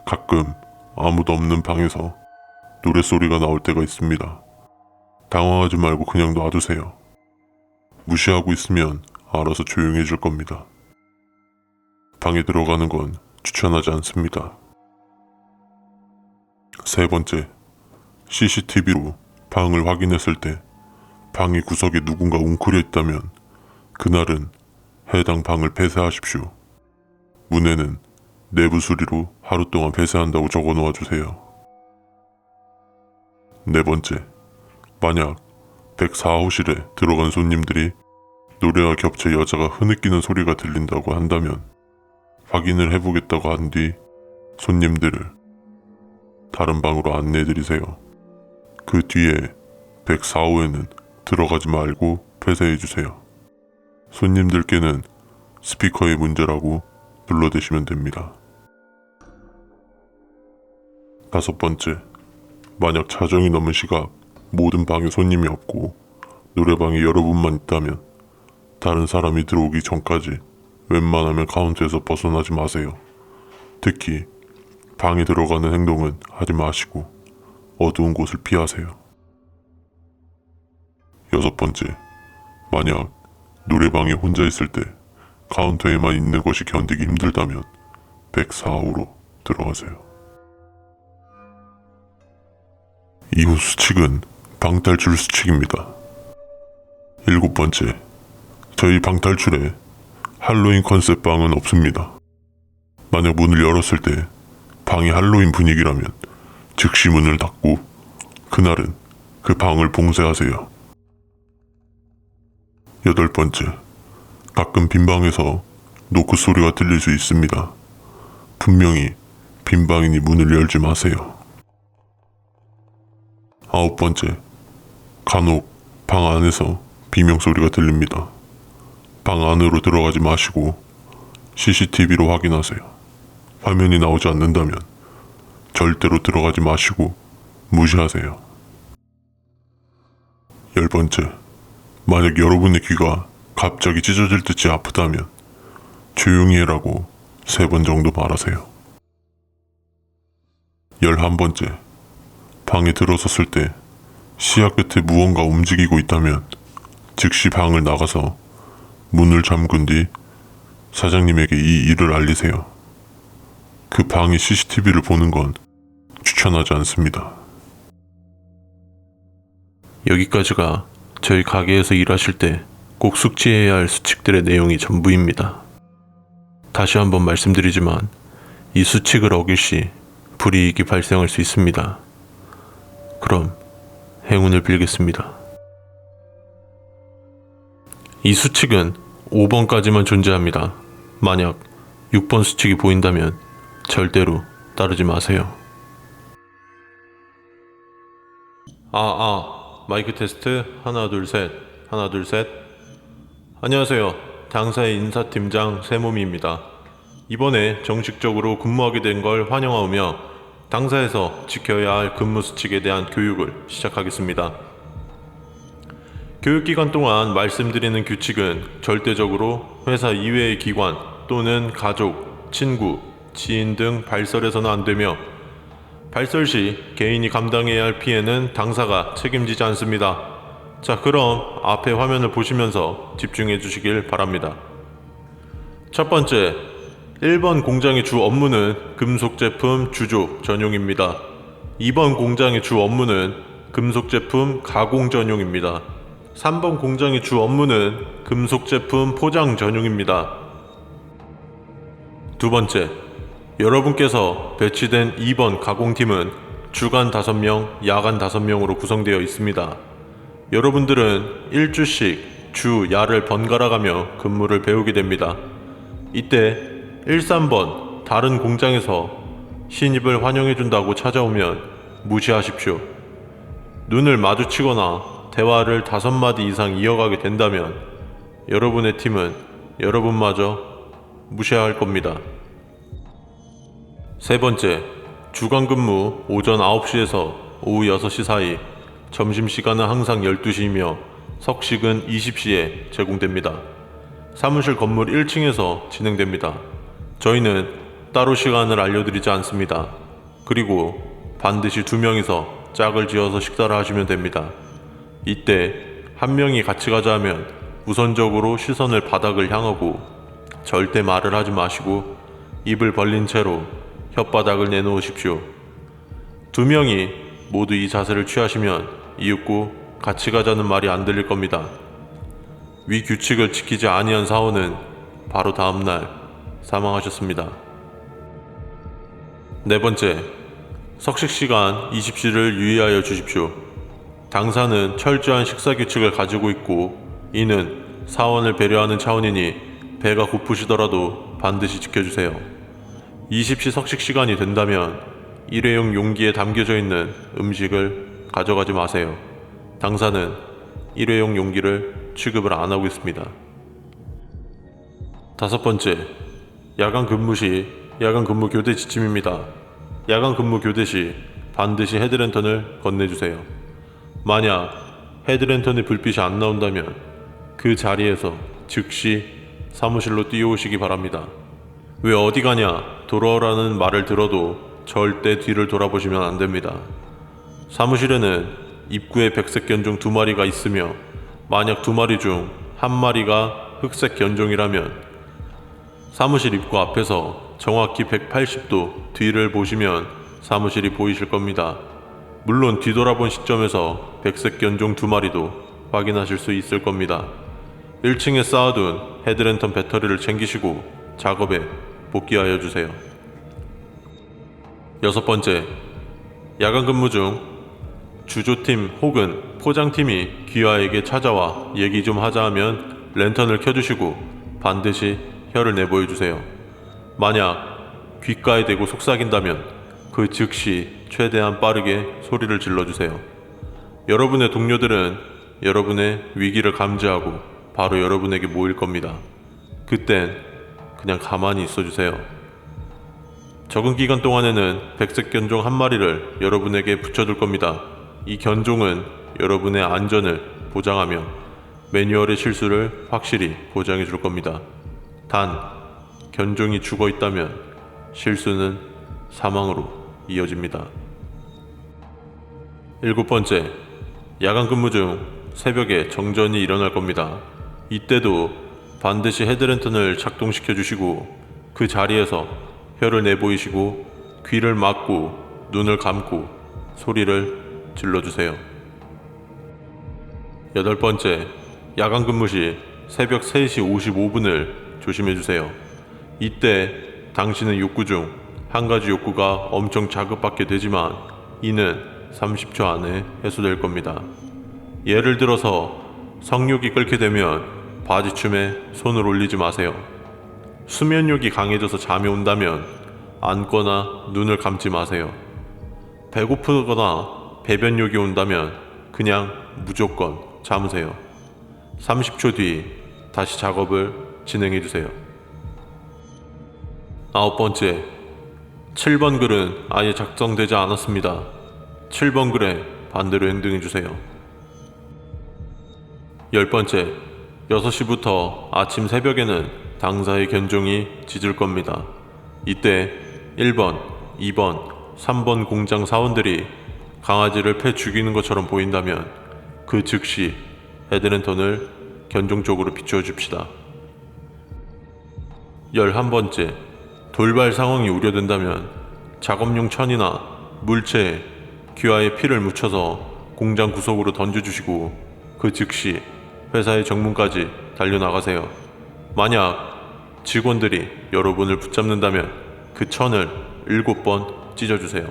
가끔 아무도 없는 방에서 노랫소리가 나올 때가 있습니다. 당황하지 말고 그냥 놔두세요. 무시하고 있으면 알아서 조용해질 겁니다. 방에 들어가는 건 추천하지 않습니다. 세 번째, CCTV로 방을 확인했을 때 방의 구석에 누군가 웅크려 있다면 그날은 해당 방을 폐쇄하십시오. 문에는 내부 수리로 하루 동안 폐쇄한다고 적어 놓아주세요. 네 번째, 만약 104호실에 들어간 손님들이 노래와 겹쳐 여자가 흐느끼는 소리가 들린다고 한다면 확인을 해보겠다고 한 뒤 손님들을 다른 방으로 안내해드리세요. 그 뒤에 104호에는 들어가지 말고 폐쇄해주세요. 손님들께는 스피커의 문제라고 눌러대시면 됩니다. 다섯 번째, 만약 자정이 넘은 시각 모든 방에 손님이 없고 노래방에 여러분만 있다면 다른 사람이 들어오기 전까지 웬만하면 카운트에서 벗어나지 마세요. 특히 방에 들어가는 행동은 하지 마시고 어두운 곳을 피하세요. 여섯 번째, 만약 노래방에 혼자 있을 때 카운터에만 있는 것이 견디기 힘들다면 104호로 들어가세요. 이후 수칙은 방탈출 수칙입니다. 일곱 번째, 저희 방탈출에 할로윈 컨셉 방은 없습니다. 만약 문을 열었을 때 방이 할로윈 분위기라면 즉시 문을 닫고 그날은 그 방을 봉쇄하세요. 여덟 번째, 가끔 빈 방에서 노크 소리가 들릴 수 있습니다. 분명히 빈 방이니 문을 열지 마세요. 아홉 번째, 간혹 방 안에서 비명 소리가 들립니다. 방 안으로 들어가지 마시고 CCTV로 확인하세요. 화면이 나오지 않는다면 절대로 들어가지 마시고 무시하세요. 열 번째, 만약 여러분의 귀가 갑자기 찢어질 듯이 아프다면 조용히 해라고 3번 정도 말하세요. 11번째, 방에 들어섰을 때 시야 끝에 무언가 움직이고 있다면 즉시 방을 나가서 문을 잠근 뒤 사장님에게 이 일을 알리세요. 그 방의 CCTV를 보는 건 추천하지 않습니다. 여기까지가 저희 가게에서 일하실 때 꼭 숙지해야 할 수칙들의 내용이 전부입니다. 다시 한번 말씀드리지만 이 수칙을 어길 시 불이익이 발생할 수 있습니다. 그럼 행운을 빌겠습니다. 이 수칙은 5번까지만 존재합니다. 만약 6번 수칙이 보인다면 절대로 따르지 마세요. 마이크 테스트 하나 둘 셋. 안녕하세요. 당사의 인사팀장 세모미입니다. 이번에 정식적으로 근무하게 된 걸 환영하며 당사에서 지켜야 할 근무 수칙에 대한 교육을 시작하겠습니다. 교육기간 동안 말씀드리는 규칙은 절대적으로 회사 이외의 기관 또는 가족, 친구, 지인 등 발설해서는 안 되며 발설 시 개인이 감당해야 할 피해는 당사가 책임지지 않습니다. 자, 그럼 앞에 화면을 보시면서 집중해 주시길 바랍니다. 첫 번째, 1번 공장의 주 업무는 금속 제품 주조 전용입니다. 2번 공장의 주 업무는 금속 제품 가공 전용입니다. 3번 공장의 주 업무는 금속 제품 포장 전용입니다. 두 번째, 여러분께서 배치된 2번 가공팀은 주간 5명, 야간 5명으로 구성되어 있습니다. 여러분들은 1주씩 주, 야를 번갈아 가며 근무를 배우게 됩니다. 이때 13번 다른 공장에서 신입을 환영해준다고 찾아오면 무시하십시오. 눈을 마주치거나 대화를 5마디 이상 이어가게 된다면 여러분의 팀은 여러분마저 무시할 겁니다. 세 번째, 주간 근무 오전 9시에서 오후 6시 사이, 점심시간은 항상 12시이며 석식은 20시에 제공됩니다. 사무실 건물 1층에서 진행됩니다. 저희는 따로 시간을 알려드리지 않습니다. 그리고 반드시 2명이서 짝을 지어서 식사를 하시면 됩니다. 이때 한 명이 같이 가자 하면 우선적으로 시선을 바닥을 향하고 절대 말을 하지 마시고 입을 벌린 채로 혓바닥을 내놓으십시오. 2명이 모두 이 자세를 취하시면 이윽고 같이 가자는 말이 안 들릴 겁니다. 위 규칙을 지키지 아니한 사원은 바로 다음날 사망하셨습니다. 네 번째, 석식시간 20시를 유의하여 주십시오. 당사는 철저한 식사규칙을 가지고 있고 이는 사원을 배려하는 차원이니 배가 고프시더라도 반드시 지켜주세요. 20시 석식시간이 된다면 일회용 용기에 담겨져 있는 음식을 가져가지 마세요. 당사는 일회용 용기를 취급을 안 하고 있습니다. 5번째, 야간 근무 시 야간 근무 교대 지침입니다. 야간 근무 교대 시 반드시 헤드랜턴을 건네주세요. 만약 헤드랜턴의 불빛이 안 나온다면 그 자리에서 즉시 사무실로 뛰어오시기 바랍니다. 왜 어디 가냐 돌아오라는 말을 들어도 절대 뒤를 돌아보시면 안 됩니다. 사무실에는 입구에 백색 견종 2마리가 있으며 만약 2마리 중 1마리가 흑색 견종이라면 사무실 입구 앞에서 정확히 180도 뒤를 보시면 사무실이 보이실 겁니다. 물론 뒤돌아본 시점에서 백색 견종 2마리도 확인하실 수 있을 겁니다. 1층에 쌓아둔 헤드랜턴 배터리를 챙기시고 작업에 복귀하여 주세요. 6번째, 야간 근무 중 주조팀 혹은 포장팀이 귀하에게 찾아와 얘기 좀 하자 하면 랜턴을 켜주시고 반드시 혀를 내보여주세요. 만약 귓가에 대고 속삭인다면 그 즉시 최대한 빠르게 소리를 질러주세요. 여러분의 동료들은 여러분의 위기를 감지하고 바로 여러분에게 모일 겁니다. 그땐 그냥 가만히 있어주세요. 적응 기간 동안에는 백색 견종 1마리를 여러분에게 붙여둘 겁니다. 이 견종은 여러분의 안전을 보장하며 매뉴얼의 실수를 확실히 보장해 줄 겁니다. 단, 견종이 죽어 있다면 실수는 사망으로 이어집니다. 7번째, 야간 근무 중 새벽에 정전이 일어날 겁니다. 이때도 반드시 헤드랜턴을 작동시켜 주시고 그 자리에서 혀를 내보이시고 귀를 막고 눈을 감고 소리를 질러주세요. 8번째, 야간 근무 시 새벽 3시 55분을 조심해주세요. 이때 당신의 욕구 중 한 가지 욕구가 엄청 자극받게 되지만 이는 30초 안에 해소될 겁니다. 예를 들어서 성욕이 끓게 되면 바지춤에 손을 올리지 마세요. 수면욕이 강해져서 잠이 온다면 앉거나 눈을 감지 마세요. 배고프거나 배변욕이 온다면 그냥 무조건 참으세요. 30초 뒤 다시 작업을 진행해주세요. 9번째, 7번 글은 아예 작성되지 않았습니다. 7번 글에 반대로 행동해주세요. 10번째, 6시부터 아침 새벽에는 당사의 견종이 짖을 겁니다. 이때 1번, 2번, 3번 공장 사원들이 강아지를 패 죽이는 것처럼 보인다면 그 즉시 헤드랜턴을 견종 쪽으로 비추어 줍시다. 11번째, 돌발 상황이 우려된다면 작업용 천이나 물체에 귀하의 피를 묻혀서 공장 구석으로 던져주시고 그 즉시 회사의 정문까지 달려나가세요. 만약 직원들이 여러분을 붙잡는다면 그 천을 7번 찢어주세요.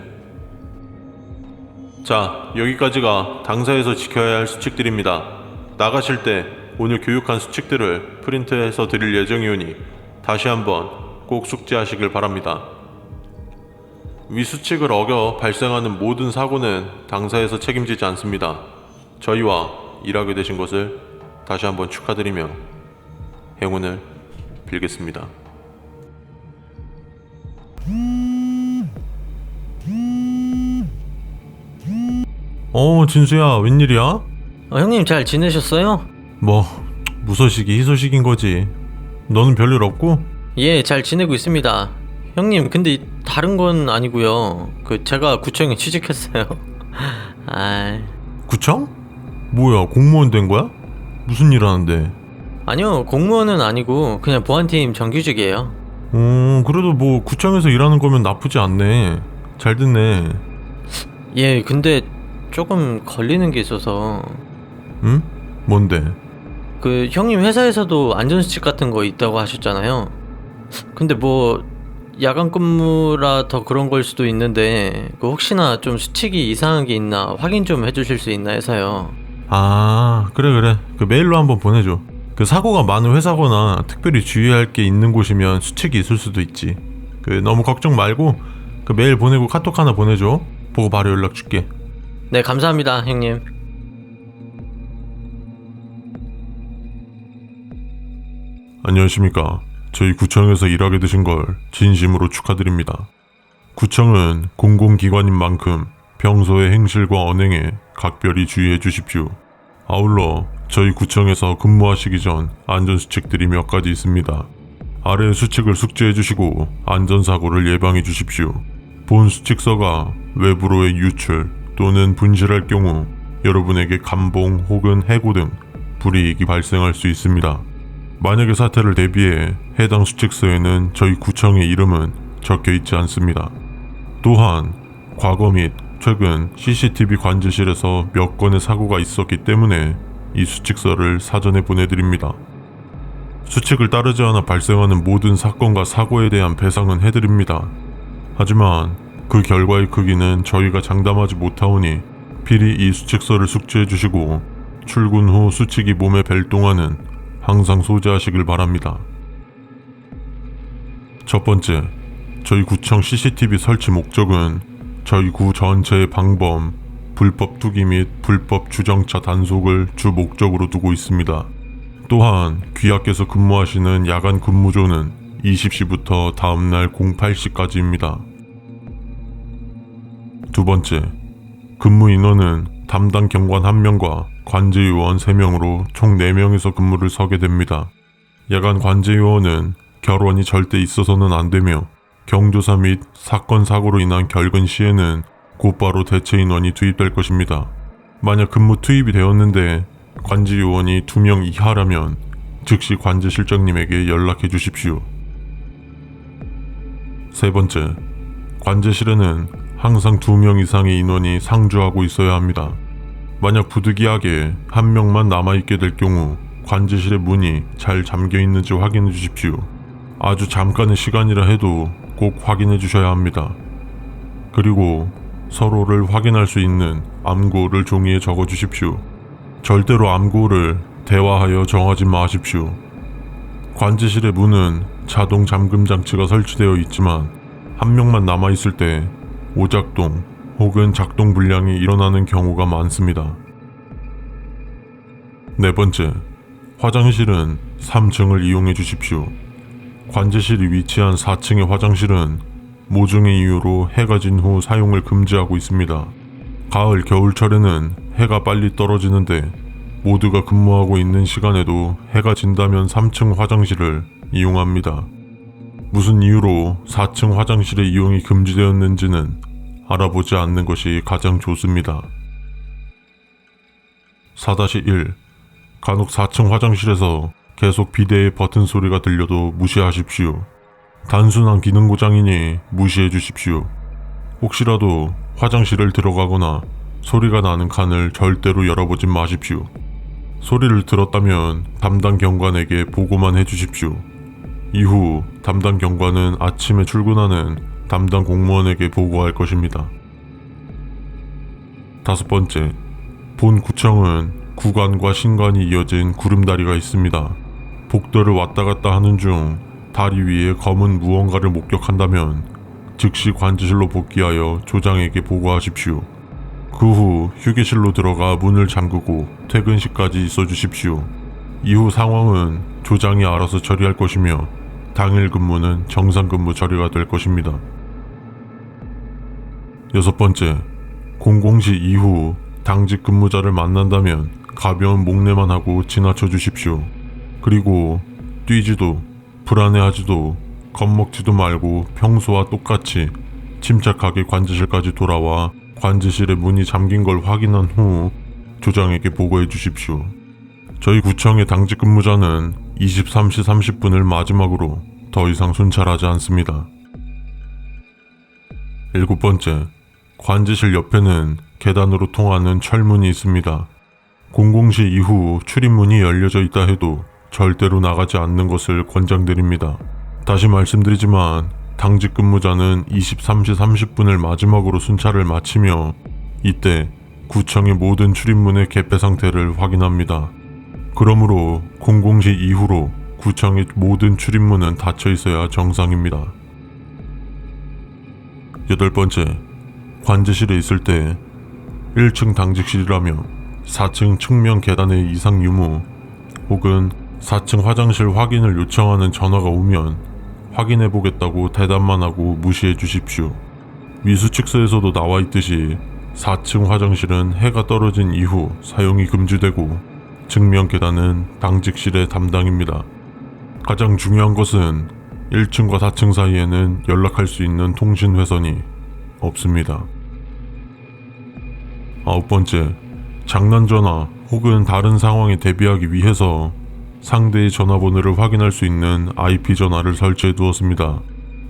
자, 여기까지가 당사에서 지켜야 할 수칙들입니다. 나가실 때 오늘 교육한 수칙들을 프린트해서 드릴 예정이오니 다시 한번 꼭 숙지하시길 바랍니다. 위 수칙을 어겨 발생하는 모든 사고는 당사에서 책임지지 않습니다. 저희와 일하게 되신 것을 다시 한번 축하드리며 행운을 빌겠습니다. 진수야, 웬일이야? 형님 잘 지내셨어요? 뭐 무소식이 희소식인 거지. 너는 별일 없고? 예, 잘 지내고 있습니다. 형님, 근데 다른 건 아니고요. 제가 구청에 취직했어요. 구청? 뭐야, 공무원 된 거야? 무슨 일 하는데? 아니요, 공무원은 아니고 그냥 보안팀 정규직이에요. 그래도 뭐 구청에서 일하는 거면 나쁘지 않네. 잘 됐네. 예, 근데 조금 걸리는 게 있어서. 응? 뭔데? 형님 회사에서도 안전수칙 같은 거 있다고 하셨잖아요. 근데 야간 근무라 더 그런 걸 수도 있는데 그 혹시나 좀 수칙이 이상한 게 있나 확인 좀 해주실 수 있나 해서요. 아, 그래. 그 메일로 한번 보내줘. 그 사고가 많은 회사거나 특별히 주의할 게 있는 곳이면 수칙이 있을 수도 있지. 그 너무 걱정 말고 그 메일 보내고 카톡 하나 보내줘. 보고 바로 연락 줄게. 네, 감사합니다, 형님. 안녕하십니까. 저희 구청에서 일하게 되신 걸 진심으로 축하드립니다. 구청은 공공기관인 만큼 평소의 행실과 언행에 각별히 주의해 주십시오. 아울러 저희 구청에서 근무하시기 전 안전수칙들이 몇 가지 있습니다. 아래의 수칙을 숙지해 주시고 안전사고를 예방해 주십시오. 본 수칙서가 외부로의 유출 또는 분실할 경우 여러분에게 감봉 혹은 해고 등 불이익이 발생할 수 있습니다. 만약의 사태를 대비해 해당 수칙서에는 저희 구청의 이름은 적혀 있지 않습니다. 또한 과거 및 최근 CCTV 관제실에서 몇 건의 사고가 있었기 때문에 이 수칙서를 사전에 보내드립니다. 수칙을 따르지 않아 발생하는 모든 사건과 사고에 대한 배상은 해드립니다. 하지만 그 결과의 크기는 저희가 장담하지 못하오니 필히 이 수칙서를 숙지해 주시고 출근 후 수칙이 몸에 뵐 동안은 항상 소지하시길 바랍니다. 첫 번째, 저희 구청 CCTV 설치 목적은 저희 구 전체의 방범, 불법 투기 및 불법 주정차 단속을 주 목적으로 두고 있습니다. 또한 귀하께서 근무하시는 야간 근무조는 20시부터 다음날 08시까지입니다. 두 번째, 근무 인원은 담당 경관 1명과 관제요원 3명으로 총 4명이서 근무를 서게 됩니다. 야간 관제요원은 결원이 절대 있어서는 안 되며 경조사 및 사건 사고로 인한 결근 시에는 곧바로 대체 인원이 투입될 것입니다. 만약 근무 투입이 되었는데 관제요원이 2명 이하라면 즉시 관제실장님에게 연락해 주십시오. 세 번째, 관제실에는 항상 2명 이상의 인원이 상주하고 있어야 합니다. 만약 부득이하게 1명만 남아있게 될 경우 관제실의 문이 잘 잠겨 있는지 확인해 주십시오. 아주 잠깐의 시간이라 해도 꼭 확인해 주셔야 합니다. 그리고 서로를 확인할 수 있는 암구호를 종이에 적어 주십시오. 절대로 암구호를 대화하여 정하지 마십시오. 관제실의 문은 자동 잠금 장치가 설치되어 있지만 1명만 남아있을 때 오작동 혹은 작동 불량이 일어나는 경우가 많습니다. 네 번째, 화장실은 3층을 이용해 주십시오. 관제실이 위치한 4층의 화장실은 모종의 이유로 해가 진 후 사용을 금지하고 있습니다. 가을, 겨울철에는 해가 빨리 떨어지는데 모두가 근무하고 있는 시간에도 해가 진다면 3층 화장실을 이용합니다. 무슨 이유로 4층 화장실의 이용이 금지되었는지는 알아보지 않는 것이 가장 좋습니다. 4-1. 간혹 4층 화장실에서 계속 비데의 버튼 소리가 들려도 무시하십시오. 단순한 기능 고장이니 무시해 주십시오. 혹시라도 화장실을 들어가거나 소리가 나는 칸을 절대로 열어보지 마십시오. 소리를 들었다면 담당 경관에게 보고만 해주십시오. 이후 담당 경관은 아침에 출근하는 담당 공무원에게 보고할 것입니다. 5번째, 본 구청은 구관과 신관이 이어진 구름다리가 있습니다. 복도를 왔다 갔다 하는 중 다리 위에 검은 무언가를 목격한다면 즉시 관제실로 복귀하여 조장에게 보고하십시오. 그 후 휴게실로 들어가 문을 잠그고 퇴근 시까지 있어 주십시오. 이후 상황은 조장이 알아서 처리할 것이며 당일 근무는 정상 근무 처리가 될 것입니다. 6번째, 공공시 이후 당직 근무자를 만난다면 가벼운 목례만 하고 지나쳐 주십시오. 그리고 뛰지도 불안해하지도 겁먹지도 말고 평소와 똑같이 침착하게 관제실까지 돌아와 관제실의 문이 잠긴 걸 확인한 후 조장에게 보고해 주십시오. 저희 구청의 당직 근무자는 23시 30분을 마지막으로 더 이상 순찰하지 않습니다. 7번째, 관제실 옆에는 계단으로 통하는 철문이 있습니다. 공공시 이후 출입문이 열려져 있다 해도 절대로 나가지 않는 것을 권장드립니다. 다시 말씀드리지만 당직 근무자는 23시 30분을 마지막으로 순찰을 마치며 이때 구청의 모든 출입문의 개폐 상태를 확인합니다. 그러므로 00시 이후로 구청의 모든 출입문은 닫혀 있어야 정상입니다. 8번째, 관제실에 있을 때 1층 당직실이라며 4층 측면 계단의 이상 유무 혹은 4층 화장실 확인을 요청하는 전화가 오면 확인해보겠다고 대답만 하고 무시해 주십시오. 위수칙서에서도 나와 있듯이 4층 화장실은 해가 떨어진 이후 사용이 금지되고 측면 계단은 당직실의 담당입니다. 가장 중요한 것은 1층과 4층 사이에는 연락할 수 있는 통신회선이 없습니다. 9번째, 장난전화 혹은 다른 상황에 대비하기 위해서 상대의 전화번호를 확인할 수 있는 IP 전화를 설치해 두었습니다.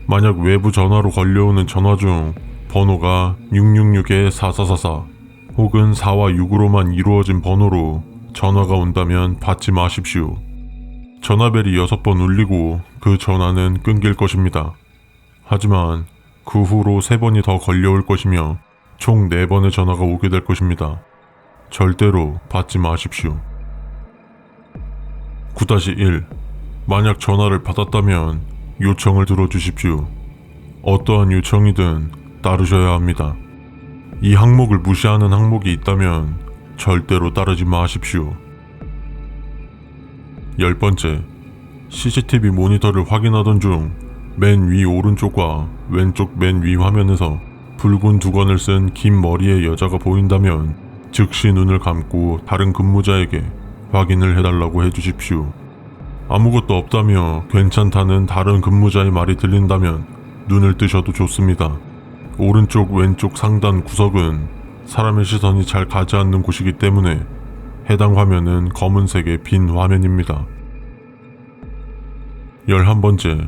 만약 외부 전화로 걸려오는 전화 중 번호가 666-4444 혹은 4와 6으로만 이루어진 번호로 전화가 온다면 받지 마십시오. 전화벨이 6번 울리고 그 전화는 끊길 것입니다. 하지만 그 후로 3번이 더 걸려올 것이며 총 4번의 전화가 오게 될 것입니다. 절대로 받지 마십시오. 9-1. 만약 전화를 받았다면 요청을 들어주십시오. 어떠한 요청이든 따르셔야 합니다. 이 항목을 무시하는 항목이 있다면 절대로 따르지 마십시오. 10번째, CCTV 모니터를 확인하던 중 맨 위 오른쪽과 왼쪽 맨 위 화면에서 붉은 두건을 쓴 긴 머리의 여자가 보인다면 즉시 눈을 감고 다른 근무자에게 확인을 해달라고 해주십시오. 아무것도 없다며 괜찮다는 다른 근무자의 말이 들린다면 눈을 뜨셔도 좋습니다. 오른쪽 왼쪽 상단 구석은 사람의 시선이 잘 가지 않는 곳이기 때문에 해당 화면은 검은색의 빈 화면입니다. 11번째,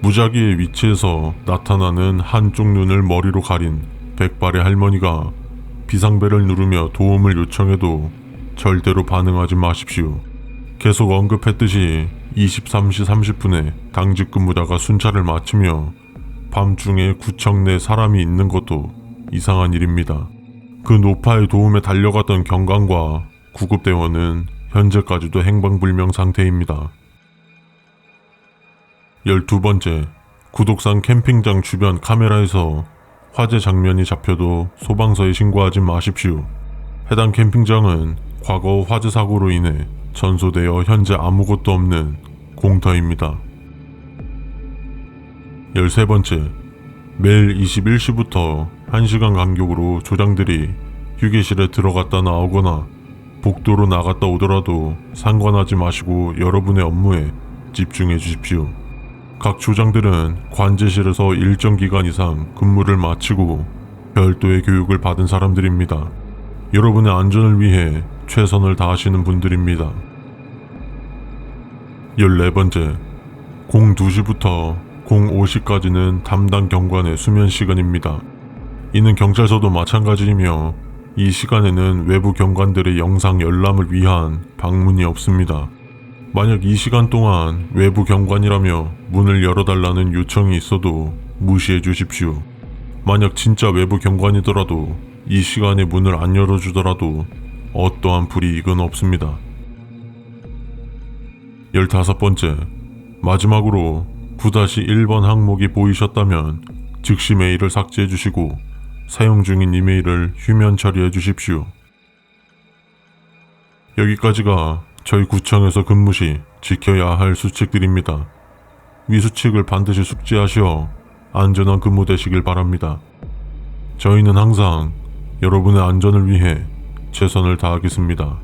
무작위의 위치에서 나타나는 한쪽 눈을 머리로 가린 백발의 할머니가 비상벨을 누르며 도움을 요청해도 절대로 반응하지 마십시오. 계속 언급했듯이 23시 30분에 당직 근무자가 순찰을 마치며 밤중에 구청 내 사람이 있는 것도 이상한 일입니다. 그 노파의 도움에 달려갔던 경관과 구급대원은 현재까지도 행방불명 상태입니다. 12번째, 구독산 캠핑장 주변 카메라에서 화재 장면이 잡혀도 소방서에 신고하지 마십시오. 해당 캠핑장은 과거 화재 사고로 인해 전소되어 현재 아무것도 없는 공터입니다. 13번째, 매일 21시부터 1시간 간격으로 조장들이 휴게실에 들어갔다 나오거나 복도로 나갔다 오더라도 상관하지 마시고 여러분의 업무에 집중해 주십시오. 각 조장들은 관제실에서 일정 기간 이상 근무를 마치고 별도의 교육을 받은 사람들입니다. 여러분의 안전을 위해 최선을 다하시는 분들입니다. 14번째, 02시부터 05시까지는 담당 경관의 수면 시간입니다. 이는 경찰서도 마찬가지이며 이 시간에는 외부 경관들의 영상 열람을 위한 방문이 없습니다. 만약 이 시간 동안 외부 경관이라며 문을 열어달라는 요청이 있어도 무시해 주십시오. 만약 진짜 외부 경관이더라도 이 시간에 문을 안 열어주더라도 어떠한 불이익은 없습니다. 15번째, 마지막으로 9-1번 항목이 보이셨다면 즉시 메일을 삭제해 주시고 사용 중인 이메일을 휴면 처리해 주십시오. 여기까지가 저희 구청에서 근무 시 지켜야 할 수칙들입니다. 위수칙을 반드시 숙지하시어 안전한 근무 되시길 바랍니다. 저희는 항상 여러분의 안전을 위해 최선을 다하겠습니다.